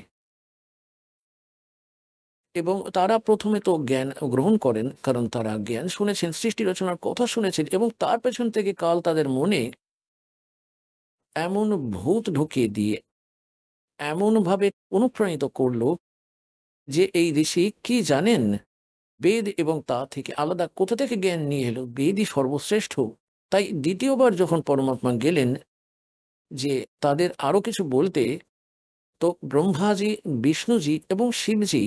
এবং তারা প্রথমে তো জ্ঞান গ্রহণ করেন, কারণ তারা জ্ঞান শুনেছেন, সৃষ্টি রচনার কথা শুনেছেন এবং তার পেছন থেকে কাল তাদের মনে এমন ভূত ঢুকিয়ে দিয়ে এমন ভাবে অনুপ্রাণিত করলো যে এই ঋষি কি জানেন বেদ এবং তা থেকে আলাদা কোথা থেকে জ্ঞান নিয়ে এলো, বেদই সর্বশ্রেষ্ঠ। তাই দ্বিতীয়বার যখন পরমাত্মা গেলেন যে তাদের আরো কিছু বলতে, তো ব্রহ্মাজি, বিষ্ণুজি এবং শিবজি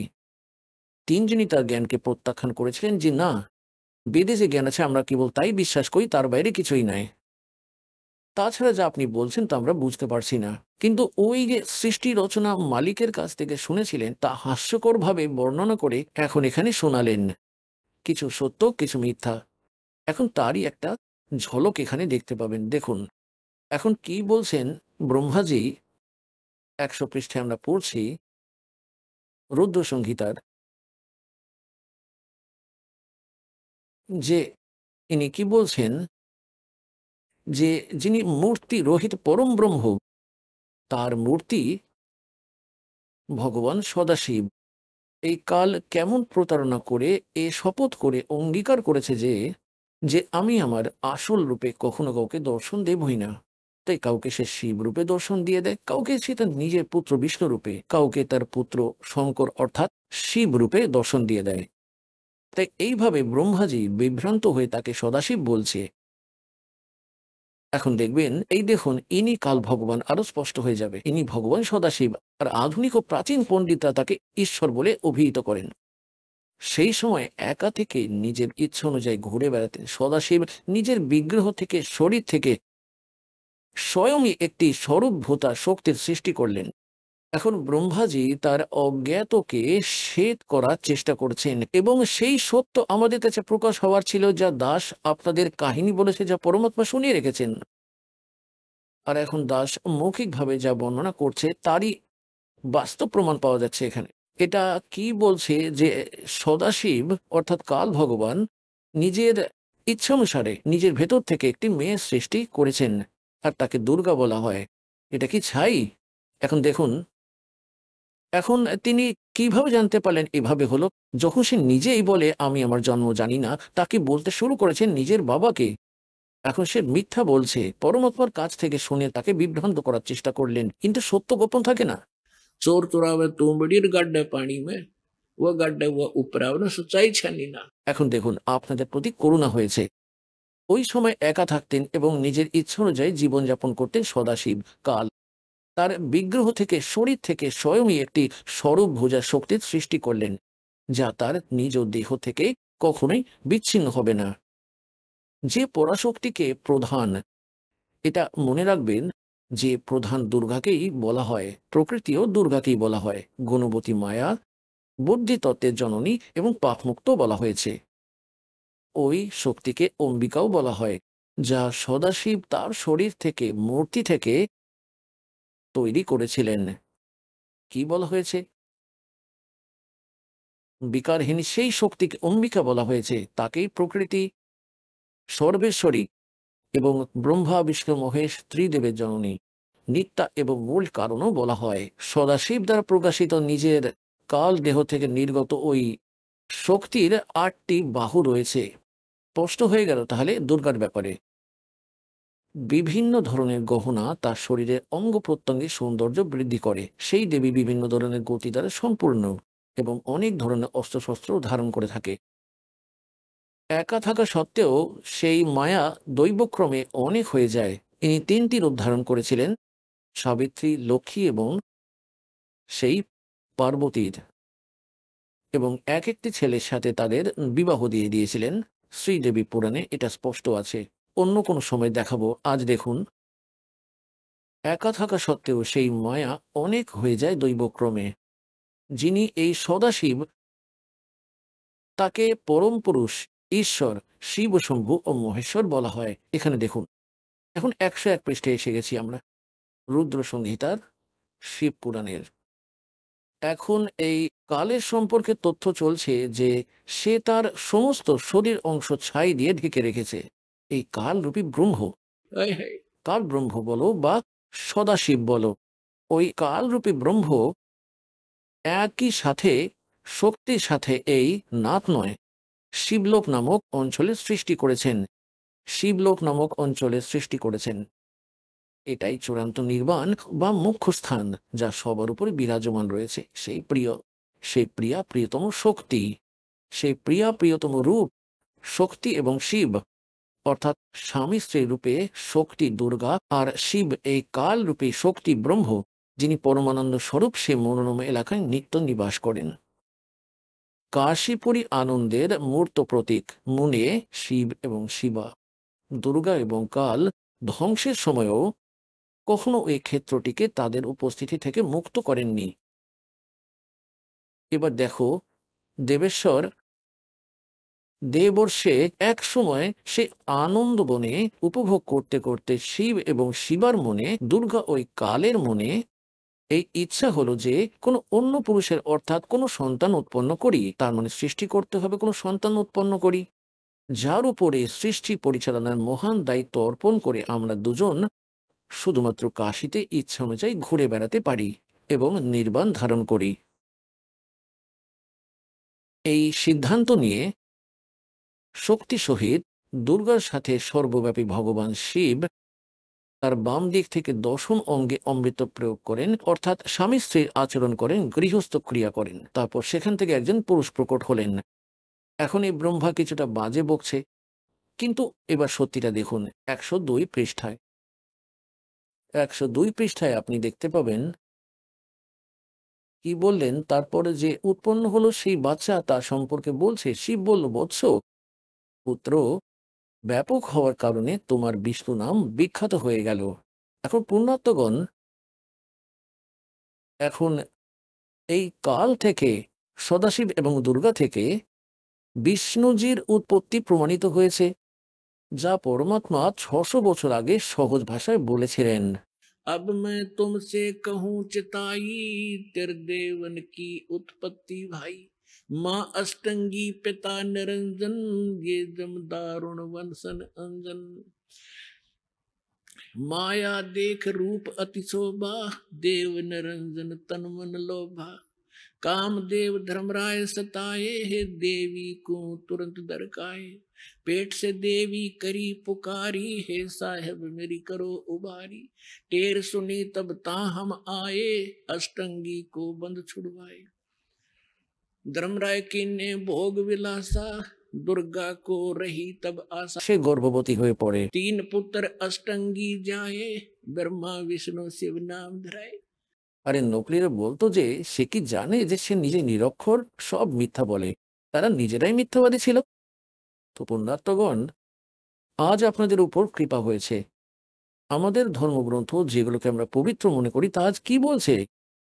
তিনজনই তার জ্ঞানকে প্রত্যাখ্যান করেছিলেন যে না, বেদে যে জ্ঞান আছে আমরা কেবল তাই বিশ্বাস করি, তার বাইরে কিছুই নাই। তাছাড়া যা আপনি বলছেন তা আমরা বুঝতে পারছি না। কিন্তু ওই যে সৃষ্টি রচনা মালিকের কাছ থেকে শুনেছিলেন তা হাস্যকরভাবে বর্ণনা করে এখন এখানে শোনালেন, কিছু সত্য কিছু মিথ্যা। এখন তারই একটা ঝলক এখানে দেখতে পাবেন। দেখুন এখন কি বলছেন ব্রহ্মাজি। 100 পৃষ্ঠে আমরা পড়ছি রুদ্র সংহিতার, যে ইনি কি বলছেন যে যিনি মূর্তি রহিত পরম ব্রহ্ম, তার মূর্তি ভগবান সদাশিব। এই কাল কেমন প্রতারণা করে এ শপথ করে অঙ্গীকার করেছে যে যে আমি আমার আসল রূপে কখনো কাউকে দর্শন দেবই না। তাই কাউকে সে শিব রূপে দর্শন দিয়ে দেয়, কাউকে সে তার নিজের পুত্র বিষ্ণু রূপে, কাউকে তার পুত্র শঙ্কর অর্থাৎ শিব রূপে দর্শন দিয়ে দেয়। তাই এইভাবে ব্রহ্মাজি বিভ্রান্ত হয়ে তাকে সদাশিব বলছে। এখন দেখবেন, এই দেখুন ইনি কাল ভগবান, আরো স্পষ্ট হয়ে যাবে ইনি ভগবান সদাশিব। আর আধুনিক ও প্রাচীন পণ্ডিতরা তাকে ঈশ্বর বলে অভিহিত করেন। সেই সময় একা থেকে নিজের ইচ্ছা অনুযায়ী ঘুরে বেড়াতেন সদাশিব। নিজের বিগ্রহ থেকে, শরীর থেকে স্বয়ংই একটি স্বরূপভূতা শক্তির সৃষ্টি করলেন। এখন ব্রহ্মাজি তার অজ্ঞাতকে শ্বেত করার চেষ্টা করছেন এবং সেই সত্য আমাদের কাছে প্রকাশ হওয়ার ছিল, যা দাস আপনাদের কাহিনী বলেছে, যা পরমাত্মা শুনিয়ে রেখেছেন। আর এখন দাস মৌখিকভাবে যা বর্ণনা করছে তারই বাস্তব প্রমাণ পাওয়া যাচ্ছে এখানে। এটা কি বলছে যে সদাশিব অর্থাৎ কাল ভগবান নিজের ইচ্ছা অনুসারে নিজের ভেতর থেকে একটি মেয়ের সৃষ্টি করেছেন আর তাকে দুর্গা বলা হয়। এটা কি ছাই? এখন দেখুন, এখন তিনি কিভাবে জানতে পারলেন এভাবে হলো? যখন সে নিজেই বলে আমি আমার জন্ম জানি না, তাকে বলতে শুরু করেছেন নিজের বাবাকে। এখন সে মিথ্যা বলছে, পরমাত্মার কাছ থেকে শুনে তাকে বিভ্রান্ত করার চেষ্টা করলেন। কিন্তু সত্য গোপন থাকে না। चोर चुरावे तुमबड़ीर गड्ढे पानी में, वो गड्ढे वो उपराव ना सच्चाई छानी ना। এখন দেখুন আপনাদের প্রতি করুণা হয়েছে। ওই সময় একা থাকতেন এবং নিজের ইচ্ছা অনুযায়ী জীবনযাপন করতেন সদাশিব। কাল তার বিগ্রহ থেকে, শরীর থেকে স্বয়ংই একটি স্বরূপ ভোজা শক্তির সৃষ্টি করলেন, যা তার নিজ দেহ থেকে কখনোই বিচ্ছিন্ন হবে না। যে পরাশক্তিকে প্রধান, এটা মনে রাখবেন যে প্রধান দুর্গাকেই বলা হয়, প্রকৃতিও দুর্গাকেই বলা হয়। গুণবতী মায়া, বুদ্ধি তত্ত্বের জননী এবং পাপমুক্ত বলা হয়েছে। ওই শক্তিকে অম্বিকাও বলা হয়, যা সদাশিব তার শরীর থেকে, মূর্তি থেকে তৈরি করেছিলেন। কি বলা হয়েছে? বিকারহীন সেই শক্তিকে অম্বিকা বলা হয়েছে। তাকেই প্রকৃতি, সর্বেশ্বরী এবং ব্রহ্মা বিষ্ণু মহেশ ত্রিদেবের জননী, নিত্যা এবং মূল কারণও বলা হয়। সদাশিব দ্বারা প্রকাশিত নিজের কাল দেহ থেকে নির্গত ওই শক্তির 8টি বাহু রয়েছে। স্পষ্ট হয়ে গেল তাহলে দুর্গার ব্যাপারে। বিভিন্ন ধরনের গহনা তার শরীরের অঙ্গ প্রত্যঙ্গের সৌন্দর্য বৃদ্ধি করে। সেই দেবী বিভিন্ন ধরনের গতি দ্বারা সম্পূর্ণ এবং অনেক ধরনের অস্ত্রশস্ত্র ধারণ করে থাকে। একা থাকা সত্ত্বেও সেই মায়া দৈবক্রমে অনেক হয়ে যায়। ইনি 3টি রূপ ধারণ করেছিলেন, সাবিত্রী, লক্ষ্মী এবং সেই পার্বতীর, এবং এক একটি ছেলের সাথে তাদের বিবাহ দিয়ে দিয়েছিলেন। শ্রীদেবী পুরাণে এটা স্পষ্ট আছে। অন্য কোনো সময় দেখাবো, আজ দেখুন। একা থাকা সত্ত্বেও সেই মায়া অনেক হয়ে যায় দৈবক্রমে। যিনি এই সদাশিব, তাকে পরম পুরুষ, ঈশ্বর, শিব, শম্ভু ও মহেশ্বর বলা হয়। এখানে দেখুন, এখন 101 পৃষ্ঠে এসে গেছি আমরা, রুদ্র সংহিতার শিব পুরাণের। এখন এই কালের সম্পর্কে তথ্য চলছে যে সে তার সমস্ত শরীর অংশ ছাই দিয়ে ঢেকে রেখেছে। এই কালরূপী ব্রহ্ম, কাল ব্রহ্ম বলো বা সদাশিব বলো, ওই কালরূপী ব্রহ্ম একই সাথে শক্তির সাথে এই নাথ নয়, শিবলোক নামক অঞ্চলে সৃষ্টি করেছেন। শিবলোক নামক অঞ্চলে সৃষ্টি করেছেন। এটাই চূড়ান্ত নির্বাণ বা মুখ্য স্থান, যা সবার উপরে বিরাজমান রয়েছে। সেই প্রিয়া প্রিয়তম শক্তি, সেই প্রিয়া প্রিয়তম রূপ শক্তি এবং শিব, অর্থাৎ স্বামী স্ত্রী রূপে শক্তি দুর্গা আর শিব এই কাল রূপে শক্তি ব্রহ্ম, যিনি পরমানন্দ স্বরূপ, সে মনোরম এলাকায় নিত্য নিবাস করেন। কাশীপুরী আনন্দের মূর্ত প্রতীক। মুনে শিব এবং শিবা, দুর্গা এবং কাল ধ্বংসের সময়ও কখনো এই ক্ষেত্রটিকে তাদের উপস্থিতি থেকে মুক্ত করেননি। এবার দেখো, দেবেশ্বর দেবর্ষে এক সময় সে আনন্দ বনে উপভোগ করতে করতে শিব এবং শিবার মনে, দুর্গা ওই কালের মনে এই ইচ্ছা হলো যে কোনো অন্য পুরুষের, অর্থাৎ কোনো সন্তান উৎপন্ন করি। তার মানে সৃষ্টি করতে হবে, কোনো সন্তান উৎপন্ন করি, যার উপরে সৃষ্টি পরিচালনার মহান দায়িত্ব অর্পণ করে আমরা দুজন শুধুমাত্র কাশীতে ইচ্ছা অনুযায়ী ঘুরে বেড়াতে পারি এবং নির্বাণ ধারণ করি। এই সিদ্ধান্ত নিয়ে শক্তি সহিত দুর্গার সাথে সর্বব্যাপী ভগবান শিব তার বাম দিক থেকে 10ম অঙ্গে অমৃত প্রয়োগ করেন, অর্থাৎ স্বামী স্ত্রীর আচরণ করেন, গৃহস্থ ক্রিয়া করেন। তারপর সেখান থেকে একজন পুরুষ প্রকট হলেন। এখন এই ব্রহ্মা কিছুটা বাজে বকছে, কিন্তু এবার সত্যিটা দেখুন। 102 পৃষ্ঠায় 102 পৃষ্ঠায় আপনি দেখতে পাবেন কি বললেন। তারপরে যে উৎপন্ন হলো সেই বাচ্চা, তার সম্পর্কে বলছে। শিব বলল, বৎস পুত্র, ব্যাপক হওয়ার কারণে তোমার বিষ্ণু নাম বিখ্যাত হয়ে গেল। এখন পুণ্যাত্মগণ, এখন এই কাল থেকে, সদাশিব এবং দুর্গা থেকে বিষ্ণুজির উৎপত্তি প্রমাণিত হয়েছে, যা পরমাত্মা 600 বছর আগে সহজ ভাষায় বলেছিলেন। अब मैं तुमसे कहूँ चिताई, तेरे देवन की उत्पत्ति भाई। माँ अष्टंगी पिता निरंजन, ये जम दारुण वंशन अंजन। माया देख रूप अति शोभा, देव निरंजन तन मन लोभा। कामदेव धर्मराय सताए, हे देवी को तुरंत दरकाए। पेट से देवी करी पुकारी, हे साहेब मेरी करो उबारी। टेर सुनी तब ता हम आए, अष्टंगी को बंद छुड़वाए। धर्मराय की ने भोग विलासा, दुर्गा को रही तब आशा। সে গর্ভবতী হয়ে পড়ে। 3 पुत्र अष्टंगी जाए, ब्रह्मा विष्णु शिव नाम धराए। আরে নকলিরা বলতো যে সে কি জানে যে সে নিজে নিরক্ষর, সব মিথ্যা বলে, তারা নিজেরাই মিথ্যাবাদী ছিল। তো পুণ্যাত্মগণ, আজ আপনাদের উপর কৃপা হয়েছে। আমাদের ধর্মগ্রন্থ, যেগুলোকে আমরা পবিত্র মনে করি, তা আজ কি বলছে।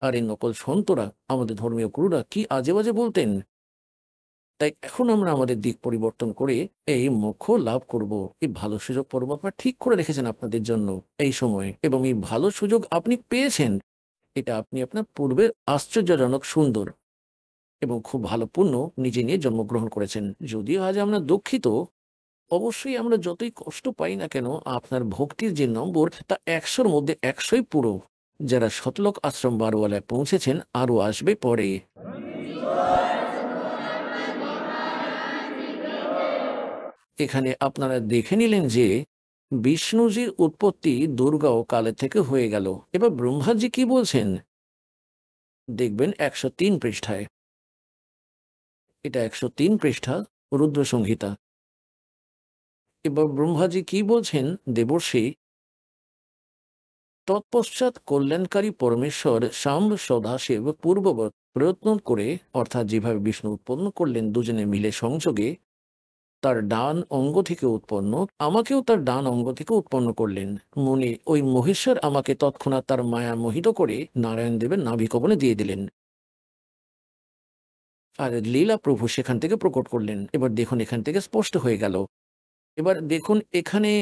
আর এই নকল সন্তরা, আমাদের ধর্মীয় গুরুরা কি আজে বাজে বলতেন। তাই এখন আমরা আমাদের দিক পরিবর্তন করে এই মোক্ষ লাভ করব। এই ভালো সুযোগ পরমাত্মা ঠিক করে রেখেছেন আপনাদের জন্য এই সময়ে, এবং এই ভালো সুযোগ আপনি পেয়েছেন। এটা আপনি আপনার পূর্বের আশ্চর্যজনক সুন্দর এবং খুব ভালো পুণ্য নিজে নিয়ে জন্মগ্রহণ করেছেন। যদিও আজ আমরা দুঃখিত, অবশ্যই আমরা যতই কষ্ট পাই না কেন, আপনার ভক্তির যে নম্বর, তা 100-র মধ্যে 100ই পুরো। যারা শতলোক আশ্রম বারোয়ালায় পৌঁছেছেন, আরো আসবে পরে। এখানে আপনারা দেখে নিলেন যে বিষ্ণুজির উৎপত্তি দুর্গা ও কালে থেকে হয়ে গেল। এবার ব্রহ্মাজি কি বলছেন দেখবেন 103 পৃষ্ঠায়। এটা 103 পৃষ্ঠা রুদ্র সংহিতা। এবার ব্রহ্মাজি কি বলছেন, দেবর্ষি তৎপশ্চাৎ কল্যাণকারী পরমেশ্বর শাম্ব সদাশিব পূর্ববৎ প্রয়ত্ন করে, অর্থাৎ যেভাবে বিষ্ণু উৎপন্ন করলেন দুজনে মিলে সংযোগে, তার ডান অঙ্গ থেকে উৎপন্ন, আমাকেও তার ডান অঙ্গ থেকে উৎপন্ন করলেন। মনে ওই মহেশ্বর আমাকে তৎক্ষণাৎ তার মায়া মোহিত করে নারায়ণ দেবের নাভিকমলে দিয়ে দিলেন, আর লীলা প্রভু সেখান থেকে প্রকট করলেন। এবার দেখুন এখান থেকে স্পষ্ট হয়ে গেল। এবার দেখুন এখানে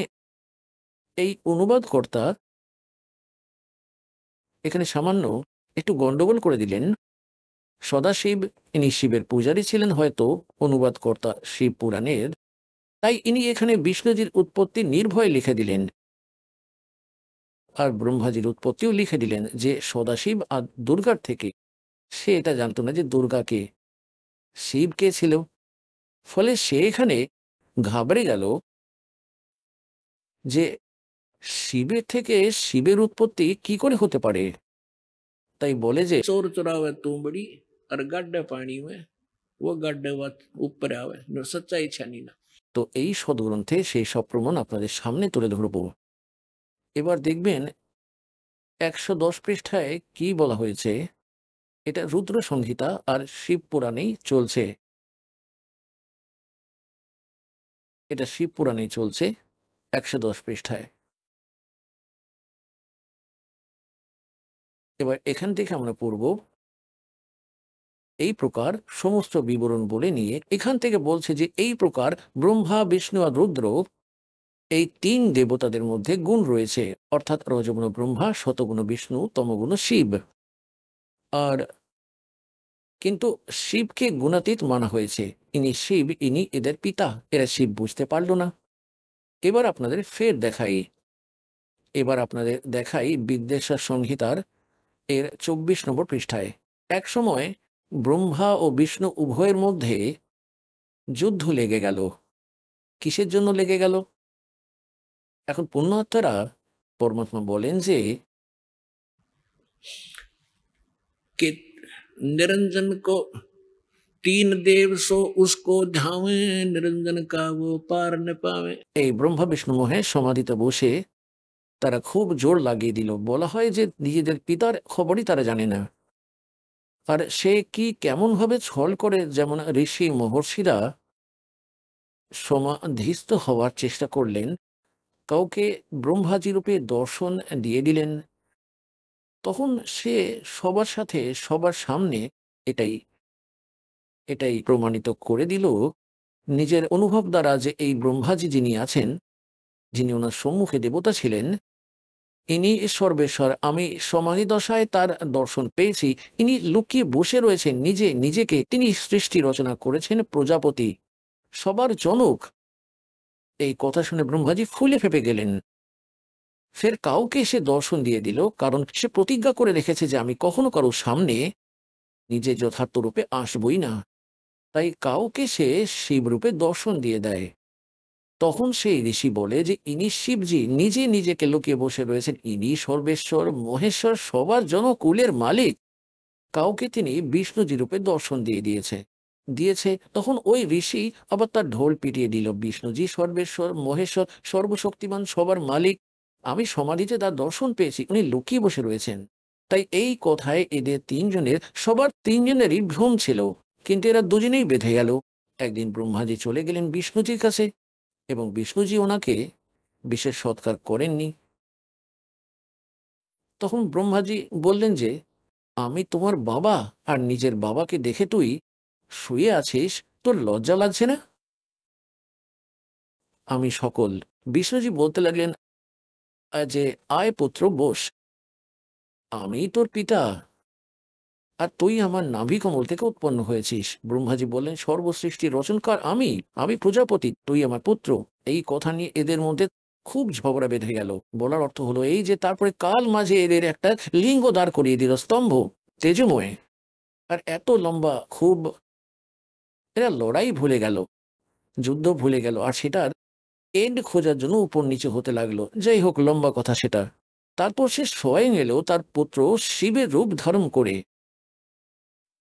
এই অনুবাদকর্তা এখানে সামান্য একটু গন্ডগোল করে দিলেন। সদাশিব ইনি শিবের পূজারী ছিলেন হয়তো, অনুবাদকর্তা শিব পুরাণের, তাই ইনি এখানে বিষ্ণুজির উৎপত্তি নির্ভয়ে লিখে দিলেন, আর ব্রহ্মাজির উৎপত্তিও লিখে দিলেন যে সদাশিব আর দুর্গার থেকে। সে এটা জানতো না যে দুর্গা কে, শিব কে ছিল। ফলে সে এখানে ঘাবড়ে গেল যে শিবের থেকে শিবের উৎপত্তি কি করে হতে পারে। তাই বলে যে चोर चुरावे तुमड़ी और गड्ढे पानी में वो गड्ढे ऊपर आवे, जो सच्चाई छानी ना। তো এই সদগ্রন্থে সেই সব প্রমাণ আপনাদের সামনে তুলে ধরব। এবার দেখবেন 110 পৃষ্ঠায় কি বলা হয়েছে। এটা রুদ্র সংহিতা আর শিব পুরাণেই চলছে। এটা শিব পুরাণেই চলছে 110 পৃষ্ঠায়। এবার এখান থেকে আমরা পড়ব। এই প্রকার সমস্ত বিবরণ বলে নিয়ে এখান থেকে বলছে যে এই প্রকার ব্রহ্মা বিষ্ণু আর রুদ্র এই তিন দেবতাদের মধ্যে গুণ রয়েছে, অর্থাৎ রজগুণ ব্রহ্মা, শতগুণ বিষ্ণু, তমগুণ শিব। আর কিন্তু শিবকে গুণাতীত মানা হয়েছে। ইনি শিব, ইনি এদের পিতা। এরা শিব বুঝতে পারল না। এবার আপনাদের ফের দেখাই বিদ্বেশ্বর সংহিতার এর 24 নম্বর পৃষ্ঠায়। এক সময় ব্রহ্মা ও বিষ্ণু উভয়ের মধ্যে যুদ্ধ লেগে গেল। কিসের জন্য লেগে গেল? এখন পুণ্যাত্মারা পরমাত্মা বলেন যে कि निरंजन को तीन देव सो उसको ध्यावे, निरंजन का वो पार न पावे। এই ব্রহ্মা বিষ্ণু মোহে সমাধিতে বসে তারা খুব জোর লাগিয়ে দিল। বলা হয় যে নিজেদের পিতার খবরই তারা জানে না। আর সে কি কেমন ভাবে ছল করে, যেমন ঋষি মহর্ষিরা সমাধিস্থ হওয়ার চেষ্টা করলেন, কাউকে ব্রহ্মাজি রূপে দর্শন দিয়ে দিলেন, তখন সে সবার সাথে সবার সামনে এটাই প্রমাণিত করে দিল নিজের অনুভব দ্বারা যে এই ব্রহ্মাজি যিনি আছেন, যিনি ওনার সম্মুখে দেবতা ছিলেন, ইনি সর্বেশ্বর। আমি সমাধি দশায় তার দর্শন পেয়েছি। ইনি লুকিয়ে বসে রয়েছেন, নিজেকে তিনি সৃষ্টি রচনা করেছেন, প্রজাপতি, সবার জনক। এই কথা শুনে ব্রহ্মাজি ফুলে ফেপে গেলেন। ফের কাউকে সে দর্শন দিয়ে দিল, কারণ সে প্রতিজ্ঞা করে রেখেছে যে আমি কখনো কারোর সামনে নিজে যথার্থ রূপে আসবই না। তাই কাউকে সে শিব রূপে দর্শন দিয়ে দেয়। তখন সেই ঋষি বলে যে ইনি শিবজি, নিজেকে লুকিয়ে বসে রয়েছেন, ইনি সর্বেশ্বর মহেশ্বর, সবার জনকুলের মালিক। কাউকে তিনি বিষ্ণুজি রূপে দর্শন দিয়েছে। তখন ওই ঋষি আবার তার ঢোল পিটিয়ে দিল, বিষ্ণুজি সর্বেশ্বর মহেশ্বর, সর্বশক্তিমান, সবার মালিক। আমি সমাধিতে তার দর্শন পেয়েছি, উনি লুকিয়ে বসে রয়েছেন। তাই এই কথায় এদের সবার তিনজনেরই ভ্রম ছিল, কিন্তু এরা দুজনেই বেঁধে গেল। একদিন ব্রহ্মাজি চলে গেলেন বিষ্ণুজির কাছে, এবং বিষ্ণুজি ওনাকে বিশেষ সৎকার করেননি। তখন ব্রহ্মাজি বললেন যে আমি তোমার বাবা, আর নিজের বাবাকে দেখে তুই শুয়ে আছিস, তোর লজ্জা লাগছে না? আমি সকল। বিষ্ণুজি বলতে লাগলেন যে আয় পুত্র বস, আমি তোর পিতা, আর তুই আমার নাভি কমল থেকে উৎপন্ন হয়েছিস। ব্রহ্মাজি বললেন সর্বসৃষ্টির রচনকার আমি প্রজাপতি, তুই আমার পুত্র। এই কথা নিয়ে এদের মধ্যে খুব ঝগড়া বেঁধে গেল। বলার অর্থ হলো এই যে তারপরে কাল মাঝে এদের একটা লিঙ্গ দাঁড় করিয়ে দিল, স্তম্ভ, তেজময়। আর এত লম্বা, খুব এরা লড়াই ভুলে গেল, যুদ্ধ ভুলে গেল, আর সেটার এন্ড খোঁজার জন্য উপর নিচে হতে লাগলো। যাই হোক, লম্বা কথা সেটা। তারপর সে স্বয়ং এলো তার পুত্র শিবের রূপ ধারণ করে।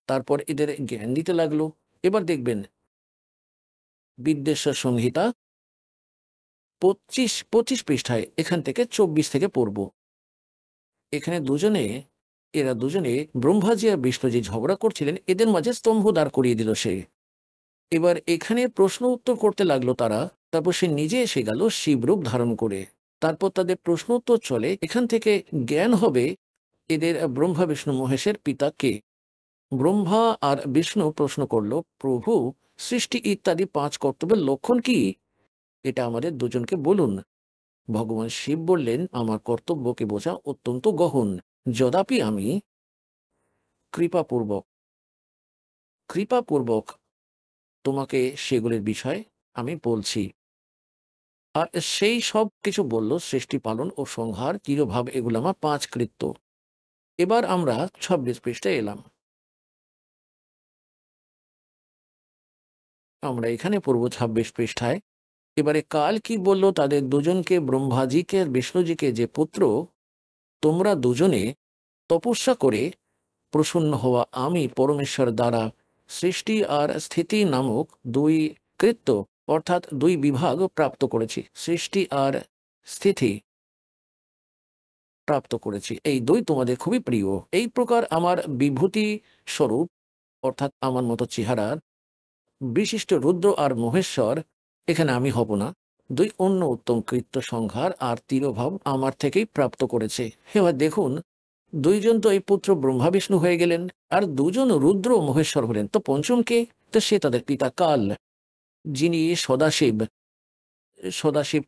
তারপর এদের জ্ঞান দিতে লাগলো। এবার দেখবেন বিদ্বেশ্বর সংহিতা 25 পৃষ্ঠায়, এখান থেকে 24 থেকে পড়ব। এখানে এরা দুজনে ব্রহ্মাজি আর বিষ্ণুজি ঝগড়া করছিলেন, এদের মাঝে স্তম্ভ দাঁড় করিয়ে দিল সে। এবার এখানে প্রশ্ন উত্তর করতে লাগলো তারা। তারপর সে নিজে এসে গেল শিবরূপ ধারণ করে। তারপর তাদের প্রশ্ন উত্তর চলে। এখান থেকে জ্ঞান হবে এদের ব্রহ্মা বিষ্ণু মহেশের পিতা কে। ব্রহ্মা আর বিষ্ণু প্রশ্ন করল, প্রভু, সৃষ্টি ইত্যাদি 5 কর্তব্যের লক্ষণ কি? এটা আমাদের দুজনকে বলুন। ভগবান শিব বললেন, আমার কর্তব্যকে বোঝা অত্যন্ত গহন, যদাপি আমি কৃপাপূর্বক তোমাকে সেগুলির বিষয় আমি বলছি। আর সেই সব কিছু বলল, সৃষ্টি, পালন ও সংহার, চিরভাব, এগুলো আমার 5 কৃত্য। এবার আমরা 26 পৃষ্ঠায় এলাম। আমরা এখানে পড়ব 26 পৃষ্ঠায়। এবারে কাল কি বলল তাদের দুজনকে, ব্রহ্মাজিকে আর বিষ্ণুজিকে, যে পুত্র, তোমরা দুজনে তপস্যা করে প্রসন্ন হওয়া আমি পরমেশ্বর দ্বারা সৃষ্টি আর স্থিতি নামক 2 কৃত্য অর্থাৎ 2 বিভাগ প্রাপ্ত করেছি। সৃষ্টি আর স্থিতি প্রাপ্ত করেছি, এই 2 তোমাদের খুবই প্রিয়। এই প্রকার আমার বিভূতি স্বরূপ অর্থাৎ আমার মতো চেহারার বিশিষ্ট রুদ্র আর মহেশ্বর, এখানে আমি হব না, 2 অন্য উত্তম কৃত্য সংহার আর তিরোভাব আমার থেকেই প্রাপ্ত করেছে। এবার দেখুন, 2 জন তো এই পুত্র ব্রহ্মা বিষ্ণু হয়ে গেলেন, আর 2 জন রুদ্র ও মহেশ্বর হলেন। তো পঞ্চম কে? তো সে তাদের পিতা কাল, যিনি সদাশিব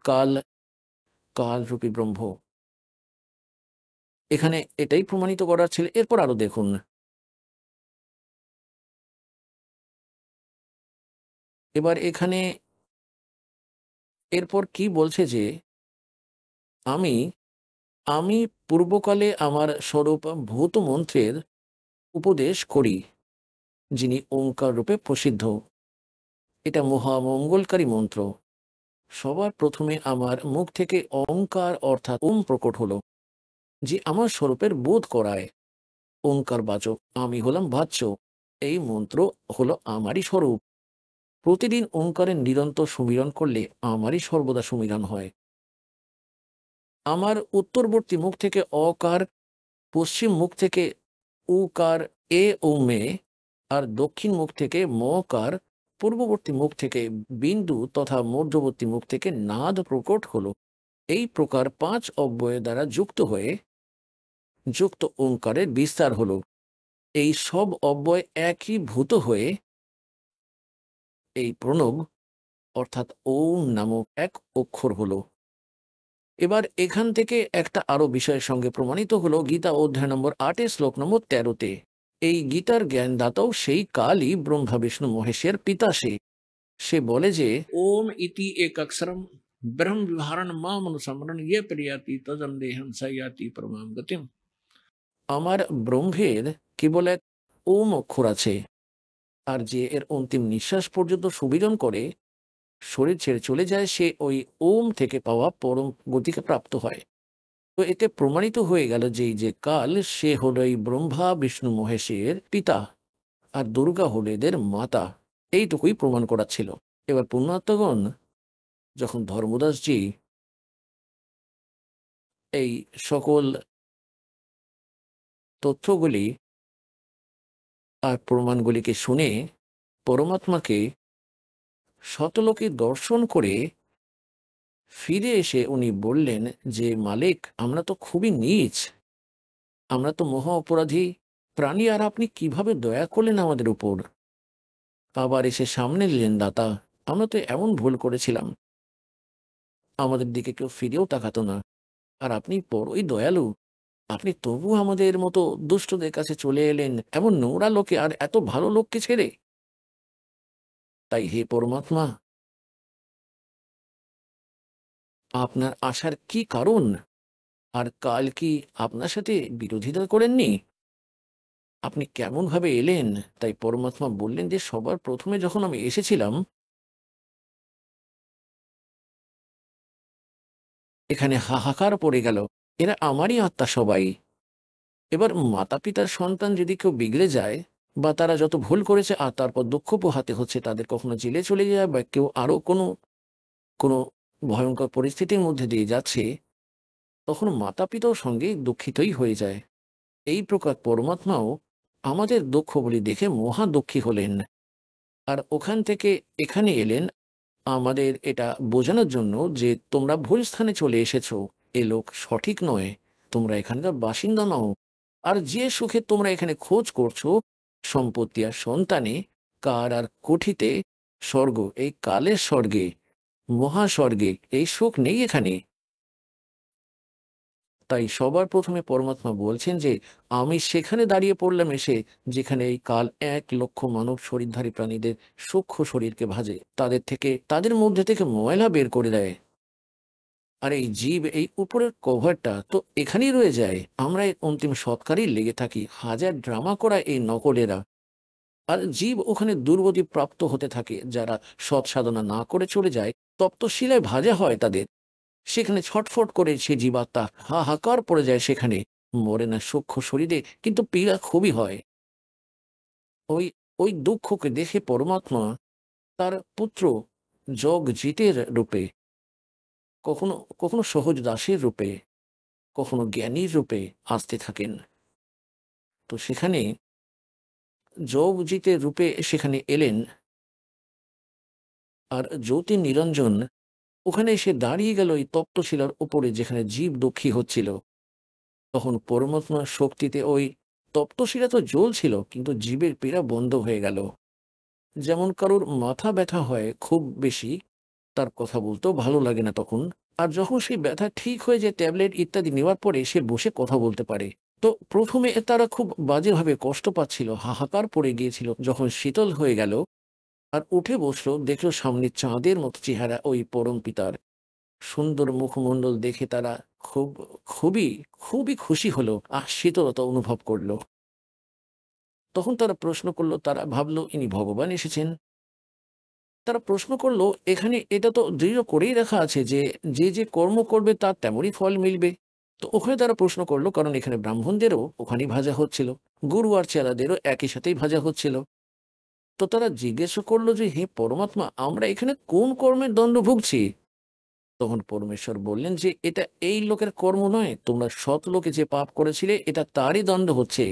কালরূপী ব্রহ্ম। এখানে এটাই প্রমাণিত করার ছিল। এরপর আরো দেখুন, এবার এখানে এরপর কি বলছে যে আমি আমি পূর্বকালে আমার স্বরূপ ভূত মন্ত্রের উপদেশ করি, যিনি ওঙ্কার রূপে প্রসিদ্ধ। এটা মহামঙ্গলকারী মন্ত্র। সবার প্রথমে আমার মুখ থেকে অঙ্কার অর্থাৎ ওম প্রকট হলো, যে আমার স্বরূপের বোধ করায়। ওঙ্কার বাচক, আমি হলাম বাচ্য। এই মন্ত্র হলো আমারই স্বরূপ। প্রতিদিন ওঙ্কারের নিরন্তর সুমিরন করলে আমারই সর্বদা সুমিরন হয়। আমার উত্তরবর্তী মুখ থেকে অকার, পশ্চিম মুখ থেকে উকার এ ও মে, আর দক্ষিণ মুখ থেকে মকার, পূর্ববর্তী মুখ থেকে বিন্দু তথা মধ্যবর্তী মুখ থেকে নাদ প্রকট হলো। এই প্রকার 5 অব্যয় দ্বারা যুক্ত ওঙ্কারের বিস্তার হলো। এই সব অব্যয় একীভূত হয়ে এই প্রণব অর্থাৎ ওম নামক এক অক্ষর হলো। এবার এখান থেকে একটা আরো বিষয়ের সঙ্গে প্রমাণিত হলো গীতা অধ্যায় নম্বর 8 শ্লোক নম্বর 13-তে। এই গীতার জ্ঞানদাতাও সেই কালই ব্রহ্মা বিষ্ণু মহেশের পিতা। সে বলে যে ओम इति एक अक्षरम ब्रह्म विहारण माम अनुसमरण ये प्रियाति तजम देहम सयाति परमाम गतिम। আমার ব্রহ্মের কেবল এক ওম অক্ষর আছে, আর যে এর অন্তিম নিঃশ্বাস পর্যন্ত সুবিরন করে শরীর ছেড়ে চলে যায়, সে ওই ওম থেকে পাওয়া পরম গতিকে প্রাপ্ত হয়। তো এতে প্রমাণিত হয়ে গেল যে এই যে কাল, সে হলো এই ব্রহ্মা বিষ্ণু মহেশের পিতা, আর দুর্গা হলো এদের মাতা। এইটুকুই প্রমাণ করা ছিল। এবার পুণ্যাত্মগণ, যখন ধর্মদাসজি এই সকল তথ্যগুলি আর প্রমাণগুলিকে শুনে পরমাত্মাকে শতলোকে দর্শন করে ফিরে এসে উনি বললেন যে, মালিক, আমরা তো খুবই নীচ, আমরা তো মহা অপরাধী প্রাণী, আর আপনি কিভাবে দয়া করলেন আমাদের উপর। আবার এসে সামনে নিলেন, দাতা, আমরা তো এমন ভুল করেছিলাম, আমাদের দিকে কেউ ফিরেও তাকাতো না, আর আপনি বড়ই দয়ালু, আপনি তবু আমাদের মতো দুষ্টদের কাছে চলে এলেন, এমন নোংরা লোকে আর এত ভালো লোককে ছেড়ে। তাই হে পরমাত্মা, আপনার আসার কি কারণ? আর কাল কি আপনার সাথে বিরোধিতা করেননি? আপনি কেমন ভাবে এলেন? তাই পরমাত্মা বললেন যে, সবার প্রথমে যখন আমি এসেছিলাম এখানে হাহাকার পড়ে গেল, এরা আমারই আত্মা সবাই। এবার মাতা পিতার সন্তান যদি কেউ বিগড়ে যায় বা তারা যত ভুল করেছে আর তারপর দুঃখ পোহাতে হচ্ছে, তাদের কখনো জেলে চলে যায় বা কেউ আরো কোনো কোনো ভয়ঙ্কর পরিস্থিতির মধ্যে দিয়ে যাচ্ছে, তখন মাতা পিতাও সঙ্গে দুঃখিতই হয়ে যায়। এই প্রকার পরমাত্মাও আমাদের দুঃখগুলি দেখে মহা দুঃখী হলেন, আর ওখান থেকে এখানে এলেন আমাদের এটা বোঝানোর জন্য যে তোমরা ভুল স্থানে চলে এসেছো, এ লোক সঠিক নয়, তোমরা এখানকার বাসিন্দা নও। আর যে সুখে তোমরা এখানে খোঁজ করছো, সম্পত্তি আর সন্তানে, কার আর কুঠিতে, স্বর্গ, এই কালের স্বর্গে, মহাস্বর্গে এই সুখ নেই এখানে। তাই সবার প্রথমে পরমাত্মা বলছেন যে আমি সেখানে দাঁড়িয়ে পড়লাম এসে, যেখানে এই কাল 1,00,000 মানব শরীরধারী প্রাণীদের সূক্ষ্ম শরীরকে ভাজে, তাদের মধ্যে থেকে ময়লা বের করে দেয়। আর এই জীব, এই উপরের কভারটা তো এখানেই রয়ে যায়। আমরা এই অন্তিম সৎকারেই লেগে থাকি, হাজার ড্রামা করা এই নকলেরা। আর জীব ওখানে দুর্গতি প্রাপ্ত হতে থাকে। যারা সৎ সাধনা না করে চলে যায়, তপ্ত শিলায় ভাজা হয় তাদের, সেখানে ছটফট করে সে জীবাত্মা হাহাকার পড়ে যায়, সেখানে মরে না সূক্ষ্ম শরীরে, কিন্তু পীড়া খুবই হয়। ওই ওই দুঃখকে দেখে পরমাত্মা তার পুত্র জগজিতের রূপে, কখনো কখনো সহজ দাসের রূপে, কখনো জ্ঞানীর রূপে আসতে থাকেন। তো সেখানে জগজিতের রূপে সেখানে এলেন, আর জ্যোতি নিরঞ্জন ওখানে এসে দাঁড়িয়ে গেল এই তপ্তশিলার উপরে, যেখানে জীব দুঃখী হচ্ছিল। তখন পরমাত্মার শক্তিতে ওই তপ্তশিলা তো জ্বলছিল, কিন্তু জীবের পীড়া বন্ধ হয়ে গেল। যেমন কারোর মাথা ব্যথা হয় খুব বেশি, তার কথা বলতেও ভালো লাগে না তখন, আর যখন সেই ব্যথা ঠিক হয়ে যায় ট্যাবলেট ইত্যাদি নেওয়ার পরে সে বসে কথা বলতে পারে। তো প্রথমে তারা খুব বাজেভাবে কষ্ট পাচ্ছিল, হাহাকার পড়ে গিয়েছিল। যখন শীতল হয়ে গেল আর উঠে বসলো, দেখলো সামনে চাঁদের মতো চেহারা ওই পরম পিতার সুন্দর মুখমণ্ডল দেখে তারা খুবই খুবই খুশি হলো, আর শীতলতা অনুভব করলো। তখন তারা প্রশ্ন করলো, তারা ভাবলো ইনি ভগবান এসেছেন। তারা প্রশ্ন করলো, এখানে এটা তো দৃঢ় করেই রাখা আছে যে যে যে কর্ম করবে তার তেমনই ফল মিলবে। তো ওখানে তারা প্রশ্ন করলো, কারণ এখানে ব্রাহ্মণদেরও ওখানেই ভাজা হচ্ছিল, গুরু আর চেলাদেরও একই সাথেই ভাজা হচ্ছিল। তো তারা জিজ্ঞেস করলো যে হে পরমাত্মা, আমরা এখানে কোন কর্মের দণ্ড ভুগছি? তখন পরমেশ্বর বললেন যে এটা এই লোকের কর্ম নয়, তোমরা সৎ লোকে যে পাপ করেছিলে এটা তারই দণ্ড হচ্ছে।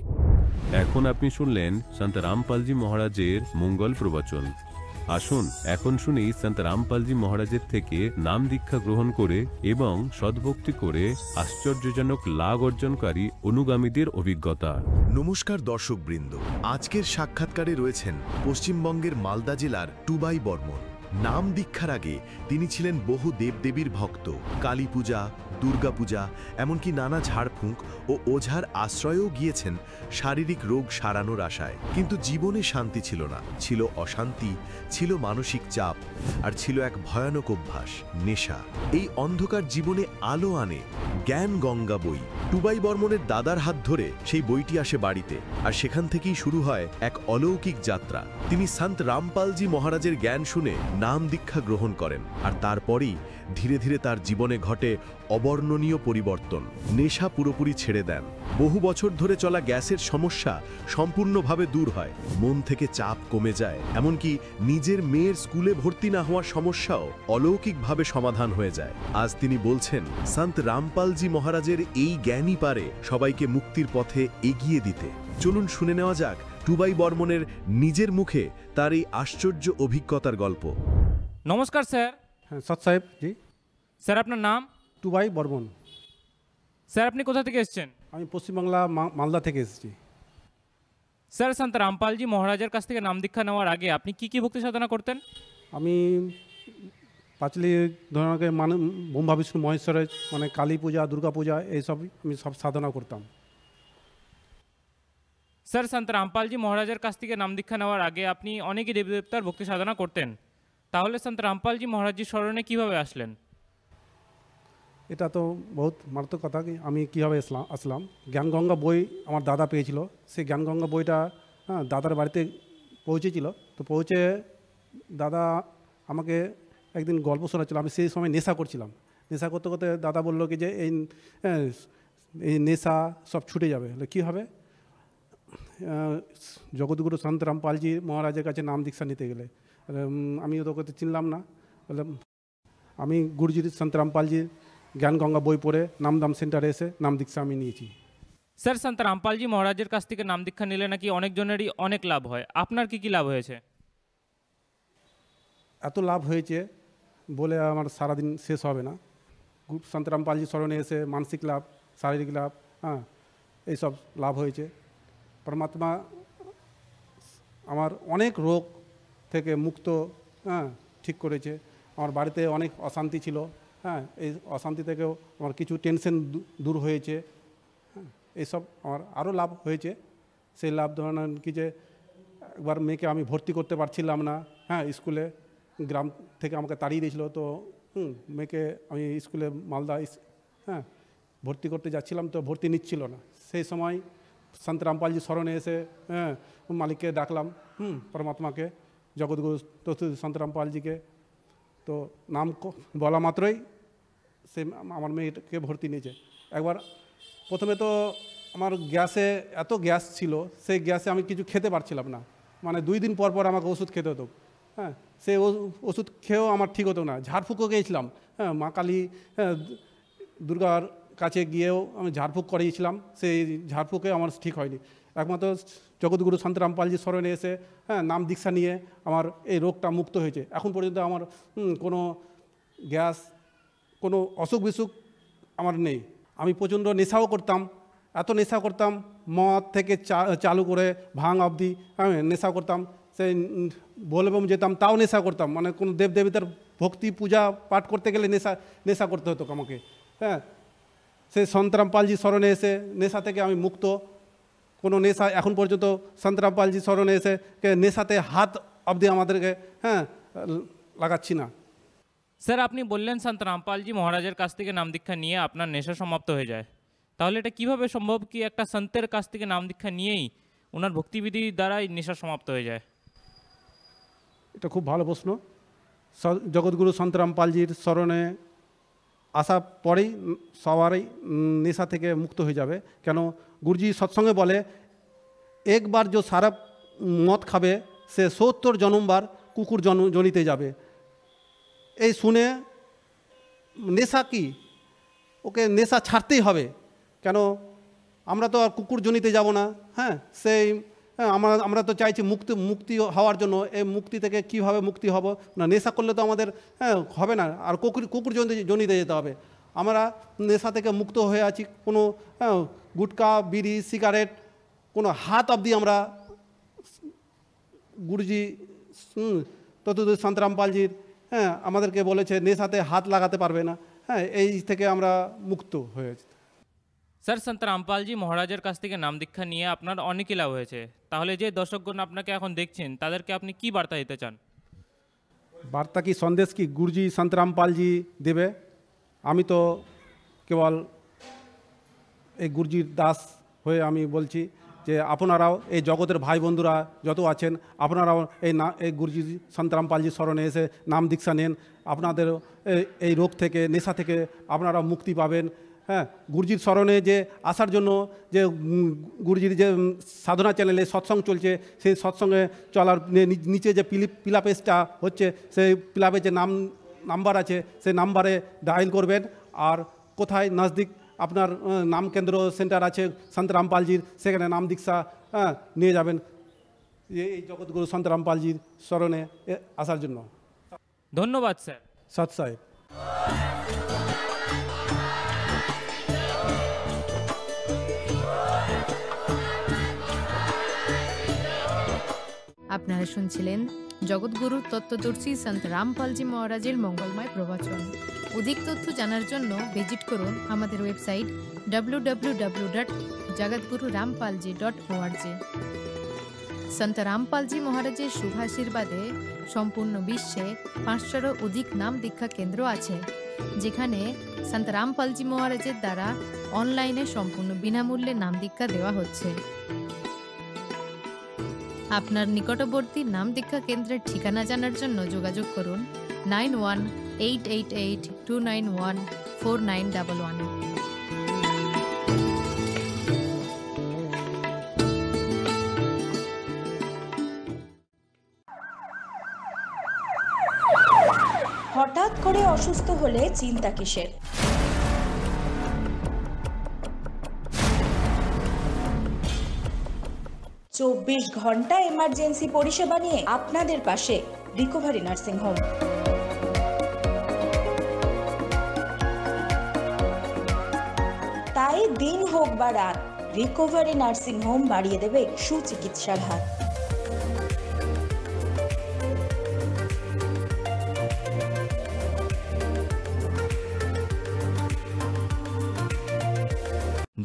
এখন আপনি শুনলেন সন্ত রামপালজি মহারাজের মঙ্গল প্রবচন। আসুন এখন শুনি সন্ত রামপালজি মহারাজের থেকে নাম দীক্ষা গ্রহণ করে এবং সদ্ভক্তি করে আশ্চর্যজনক লাভ অর্জনকারী অনুগামীদের অভিজ্ঞতা। নমস্কার দর্শকবৃন্দ, আজকের সাক্ষাৎকারে রয়েছেন পশ্চিমবঙ্গের মালদা জেলার টুবাই বর্মন। নাম দীক্ষার আগে তিনি ছিলেন বহু দেবদেবীর ভক্ত। কালী পূজা, দুর্গা পূজা, এমনকি নানা ঝাড়ফুঁক ও ওঝার আশ্রয়েও গিয়েছেন শারীরিক রোগ সারানোর আশায়। কিন্তু জীবনে শান্তি ছিল না, ছিল অশান্তি, ছিল মানসিক চাপ, আর ছিল এক ভয়ানক অভ্যাস, নেশা। এই অন্ধকার জীবনে আলো আনে জ্ঞান গঙ্গা বই। টুবাই বর্মনের দাদার হাত ধরে সেই বইটি আসে বাড়িতে, আর সেখান থেকেই শুরু হয় এক অলৌকিক যাত্রা। তিনি সন্ত রামপালজি মহারাজের জ্ঞান শুনে নাম দীক্ষা গ্রহণ করেন, আর তারপরই ধীরে ধীরে তার জীবনে ঘটে অবর্ণনীয় পরিবর্তন। নেশা পুরোপুরি ছেড়ে দেন, বহু বছর ধরে চলা গ্যাসের সমস্যা সম্পূর্ণভাবে দূর হয়, মন থেকে চাপ কমে যায়, এমনকি নিজের মেয়ের স্কুলে ভর্তি না হওয়ার সমস্যাও অলৌকিকভাবে সমাধান হয়ে যায়। আজ তিনি বলছেন সন্ত রামপালজি মহারাজের এই জ্ঞানই পারে সবাইকে মুক্তির পথে এগিয়ে দিতে। চলুন শুনে নেওয়া যাক টুবাই বর্মনের নিজের মুখে তার এই আশ্চর্য অভিজ্ঞতার গল্প। নমস্কার স্যার। হ্যাঁ সৎ সাহেব জি। স্যার আপনার নাম? টুবাই বর্মন। স্যার আপনি কোথা থেকে এসেছেন? আমি পশ্চিমবাংলা মালদা থেকে এসেছি। স্যার সন্ত রামপালজি মহারাজের কাছ থেকে নাম দীক্ষা নেওয়ার আগে আপনি কি কি ভক্তি সাধনা করতেন? আমি পাঁচলি ধরনের ব্রহ্মা বিষ্ণু মহেশ্বরের মানে কালী পূজা, দুর্গা পূজা এইসবই আমি সব সাধনা করতাম। স্যার সন্ত রামপালজি মহারাজের কাছ থেকে নাম দীক্ষা নেওয়ার আগে আপনি অনেকই দেবদেবতার ভক্তি সাধনা করতেন, তাহলে সন্ত রামপালজি মহারাজজির স্মরণে কীভাবে আসলেন? এটা তো বহুত মারাত্মক কথা। কি আমি কীভাবে আসলাম, জ্ঞানগঙ্গা বই আমার দাদা পেয়েছিল। সেই জ্ঞানগঙ্গা বইটা দাদার বাড়িতে পৌঁছেছিল। তো পৌঁছে দাদা আমাকে একদিন গল্প শোনাচ্ছিল। আমি সেই সময় নেশা করছিলাম, নেশা করতে করতে দাদা বললো কি যে এই নেশা সব ছুটে যাবে। কী হবে? জগৎগুরু সন্ত রামপালজি মহারাজের কাছে নাম দীক্ষা নিতে গেলে আমি ওকে চিনলাম না। বলে আমি গুরুজি সন্ত রামপালজির জ্ঞান গঙ্গা বই পড়ে নামদাম সেন্টারে এসে নাম দীক্ষা আমি নিয়েছি। স্যার, সন্ত রামপালজি মহারাজের কাছ থেকে নাম দীক্ষা নিলে নাকি অনেকজনেরই অনেক লাভ হয়, আপনার কি কি লাভ হয়েছে? এত লাভ হয়েছে বলে আমার সারাদিন শেষ হবে না। সন্ত রামপালজি স্মরণে এসে মানসিক লাভ, শারীরিক লাভ, হ্যাঁ, এইসব লাভ হয়েছে। পরমাত্মা আমার অনেক রোগ থেকে মুক্ত, হ্যাঁ, ঠিক করেছে। আমার বাড়িতে অনেক অশান্তি ছিল, হ্যাঁ, এই অশান্তি থেকেও আমার কিছু টেনশন দূর হয়েছে। হ্যাঁ, এইসব আমার আরও লাভ হয়েছে। সেই লাভ ধরেন কি যে একবার মেয়েকে আমি ভর্তি করতে পারছিলাম না, হ্যাঁ, স্কুলে, গ্রাম থেকে আমাকে তাড়িয়ে দিয়েছিল। তো মেয়েকে আমি স্কুলে মালদা, হ্যাঁ, ভর্তি করতে যাচ্ছিলাম, তো ভর্তি নিচ্ছিল না। সেই সময় সন্ত রামপালজি স্মরণে এসে, হ্যাঁ, মালিককে ডাকলাম, পরমাত্মাকে, জগৎগুরু সন্ত রামপালজিকে। তো নাম বলা মাত্রই সে আমার মেয়েকে ভর্তি নিয়েছে। একবার প্রথমে তো আমার গ্যাসে এত গ্যাস ছিল, সেই গ্যাসে আমি কিছু খেতে পারছিলাম না, মানে 2 দিন পর পর আমাকে ওষুধ খেতে হতো। হ্যাঁ, সেই ওষুধ খেয়েও আমার ঠিক হতো না। ঝাড়ফুঁকও গিয়েছিলাম, হ্যাঁ, মা কালী, হ্যাঁ, দুর্গার কাছে গিয়েও আমি ঝাড়ফুঁক করিয়েছিলাম, সেই ঝাড়ফুঁকে আমার ঠিক হয়নি। একমাত্র জগৎগুরু সন্ত রামপালজি স্মরণে এসে, হ্যাঁ, নাম দীক্ষা নিয়ে আমার এই রোগটা মুক্ত হয়েছে। এখন পর্যন্ত আমার কোনো গ্যাস, কোনো অসুখ বিসুখ আমার নেই। আমি প্রচণ্ড নেশাও করতাম, এত নেশা করতাম, মদ থেকে চালু করে ভাঙ অবধি আমি নেশা করতাম। সেই বলবম যেতাম, তাও নেশা করতাম, মানে কোনো দেবদেবতার ভক্তি পূজা পাঠ করতে গেলে নেশা করতে হতো আমাকে। হ্যাঁ, সেই সন্ত রামপালজি স্মরণে এসে নেশা থেকে আমি মুক্ত। কোনো নেশা এখন পর্যন্ত সন্ত রামপালজি স্মরণে এসে নেশাতে হাত অবধি আমাদেরকে, হ্যাঁ, লাগাচ্ছি না। স্যার, আপনি বললেন সন্ত রামপালজি মহারাজের কাছ থেকে নাম দীক্ষা নিয়ে আপনার নেশা সমাপ্ত হয়ে যায়। তাহলে এটা কিভাবে সম্ভব কি একটা সন্তের কাছ থেকে নাম দীক্ষা নিয়েই ওনার ভক্তিবিধি দ্বারাই নেশা সমাপ্ত হয়ে যায়? এটা খুব ভালো প্রশ্ন। জগৎগুরু সন্ত রামপালজির স্মরণে আসা পরেই সবারই নেশা থেকে মুক্ত হয়ে যাবে। কেন, গুরুজি সৎসঙ্গে বলে, একবার যে সারা মদ খাবে সে 70 জন্মবার কুকুর জনিতে যাবে। এই শুনে নেশা কি, ওকে নেশা ছাড়তেই হবে। কেন, আমরা তো আর কুকুর জনিতে যাব না। হ্যাঁ, সেই আমরা তো চাইছি মুক্তি হওয়ার জন্য। এই মুক্তি থেকে কীভাবে মুক্তি হব না, নেশা করলে তো আমাদের, হ্যাঁ, হবে না, আর কুকুর জনিতে যেতে হবে। আমরা নেশা থেকে মুক্ত হয়ে আছি। কোনো, হ্যাঁ, গুটকা, বিড়ি, সিগারেট, কোনো হাত অবধি আমরা গুরুজি ততদূর সন্ত রামপালজির, হ্যাঁ, আমাদেরকে বলেছে নেশাতে হাত লাগাতে পারবে না। হ্যাঁ, এই থেকে আমরা মুক্ত হয়েছি। স্যার, সন্ত রামপালজি মহারাজের কাছ থেকে নাম দীক্ষা নিয়ে আপনার অনেকই লাভ হয়েছে। তাহলে যে দর্শকগণ আপনাকে এখন দেখছেন তাদেরকে আপনি কি বার্তা দিতে চান? বার্তা কি, সন্দেশ কি গুরুজি সন্ত রামপালজি দেবে। আমি তো কেবল এই গুরুজির দাস হয়ে আমি বলছি যে আপনারাও এই জগতের ভাই বন্ধুরা যত আছেন, আপনারাও এই গুরুজি সন্ত রামপালজি স্মরণে এসে নাম দীক্ষা নেন। আপনাদের এই রোগ থেকে, নেশা থেকে আপনারা মুক্তি পাবেন। হ্যাঁ, গুরুজির স্মরণে যে আসার জন্য যে গুরুজির যে সাধনা চ্যানেলে সৎসঙ্গ চলছে, সেই সৎসঙ্গে চলার নিচে যে পিলা পেজটা হচ্ছে, সেই পিলা পেজে নাম্বার আছে, সেই নাম্বারে ডায়াল করবেন। আর কোথায় নজদিক আপনার নাম কেন্দ্র সেন্টার আছে সন্ত রামপালজির, সেখানে নাম দীক্ষা, হ্যাঁ, নিয়ে যাবেন এই জগৎগুরু সন্ত রামপালজির স্মরণে আসার জন্য। ধন্যবাদ স্যার। সৎ সাহেব। আপনারা শুনছিলেন জগৎগুরু তত্ত্বদর্শী সন্ত রামপালজি মহারাজের মঙ্গলময় প্রবচন। অধিক তথ্য জানার জন্য ভিজিট করুন আমাদের ওয়েবসাইট www.jagatgururampalji.org। সন্ত রামপালজি মহারাজের শুভাশীর্বাদে সম্পূর্ণ বিশ্বে 500-এরও অধিক নাম দীক্ষা কেন্দ্র আছে, যেখানে সন্ত রামপালজি মহারাজের দ্বারা অনলাইনে সম্পূর্ণ বিনামূল্যে নাম দীক্ষা দেওয়া হচ্ছে। আপনার নিকটবর্তী নাম দীক্ষা কেন্দ্রের ঠিকানা জানার জন্য যোগাযোগ করুন 918882914911 এ। হঠাৎ করে অসুস্থ হলে চিন্তা কিসের? 24 ঘন্টা এমার্জেন্সি পরিষেবা নিয়ে আপনাদের পাশে রিকভারি নার্সিং হোম। তাই দিন হোক বা রাত, রিকভারি নার্সিং হোম বাড়িয়ে দেবে সুচিকিৎসার হাত।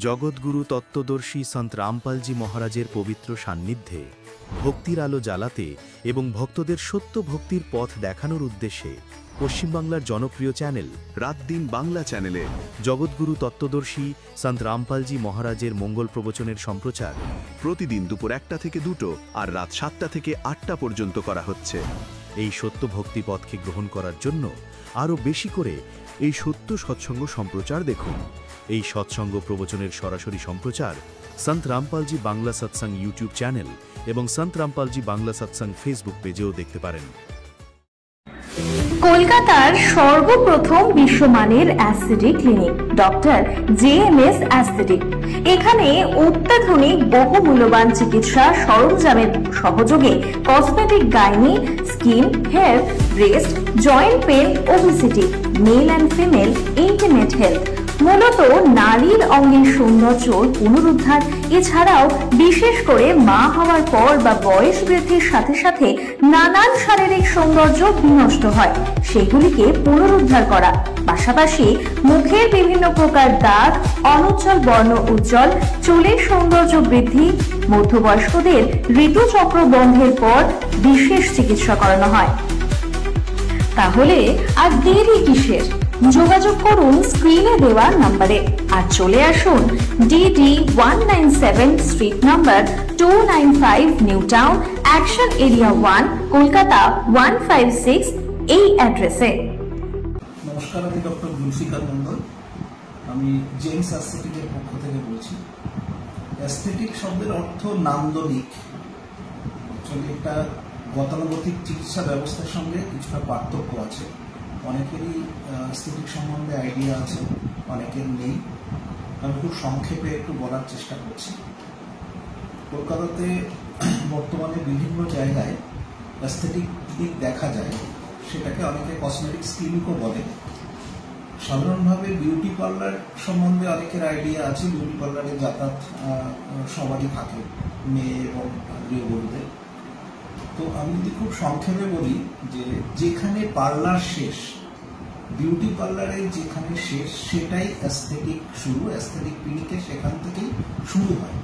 জগৎগুরু তত্ত্বদর্শী সন্ত রামপালজি মহারাজের পবিত্র সান্নিধ্যে ভক্তির আলো জ্বালাতে এবং ভক্তদের সত্য ভক্তির পথ দেখানোর উদ্দেশ্যে পশ্চিমবাংলার জনপ্রিয় চ্যানেল রাত দিন বাংলা চ্যানেলে জগৎগুরু তত্ত্বদর্শী সন্ত রামপালজি মহারাজের মঙ্গল প্রবচনের সম্প্রচার প্রতিদিন দুপুর 1টা থেকে 2টো আর রাত 7টা থেকে 8টা পর্যন্ত করা হচ্ছে। এই সত্য ভক্তি পথকে গ্রহণ করার জন্য আরও বেশি করে এই সত্য সৎসঙ্গ সম্প্রচার দেখুন। এই সৎসঙ্গ প্রবচনের সরাসরি সম্প্রচার সন্ত রামপালজি বাংলা সৎসঙ্গ ইউটিউব চ্যানেল এবং সন্ত রামপালজি বাংলা সৎসঙ্গ ফেসবুক পেজেও দেখতে পারেন। কলকাতার সর্বপ্রথম বিশ্বমানের aesthetic clinic doctor JMS aesthetic. এখানে অত্যাধুনিক বহুমূল্যবান চিকিৎসা সরঞ্জামের সহযোগে cosmetic, gynae, skin, hair, breast, joint pain, obesity, male and female, intimate health, মূলত নারীর অঙ্গের সৌন্দর্য পুনরুদ্ধার, এছাড়াও বিশেষ করে মা হওয়ার পর বা বয়স বৃদ্ধির সাথে সাথে নানান শারীরিক সৌন্দর্য বিনষ্ট হয়, সেগুলিকে পুনরুদ্ধার করা। পাশাপাশি মুখের বিভিন্ন প্রকার দাগ, অনুজ্জ্বল বর্ণ উজ্জ্বল, চুলের সৌন্দর্য বৃদ্ধি, মধ্যবয়স্কদের ঋতুচক্র বন্ধের পর বিশেষ চিকিৎসা করানো হয়। তাহলে আর দেরি কিসের? যোগাযোগ করুন স্ক্রিনে দেওয়া নম্বরে আর চলে আসুন DD 197 street number 295 new town, action area 1, Kolkata 156 এই অ্যাড্রেসে। নমস্কার, আমি ডক্টর জুলফিকার মন্ডল। আমি জেমস অ্যাস্থেটিকের পক্ষ থেকে বলছি। অ্যাস্থেটিক শব্দের অর্থ নান্দনিক। অ্যাকচুয়ালি একটা গতানুগতিক চিকিৎসা ব্যবস্থার সঙ্গে কিছুটা পার্থক্য আছে। অনেকেরই অ্যাস্থেটিক সম্বন্ধে আইডিয়া আছে, অনেকের নেই। আমি খুব সংক্ষেপে একটু বলার চেষ্টা করছি। কলকাতাতে বর্তমানে বিভিন্ন জায়গায় অ্যাস্থেটিক ক্লিনিক দেখা যায়, সেটাকে অনেকে কসমেটিক্স ক্লিনিকও বলে। সাধারণভাবে বিউটি পার্লার সম্বন্ধে অনেকের আইডিয়া আছে। বিউটি পার্লারে যাতায়াত সবারই থাকে, মেয়ে এবং গৃহবধূদের। তো আমি যদি খুব সংক্ষেপে বলি যে যেখানে পার্লার শেষ, বিউটি পার্লারে যেখানে শেষ, সেটাই অ্যাস্থেটিক শুরু। অ্যাস্থেটিক ক্লিনিকে সেখান থেকেই শুরু হয়।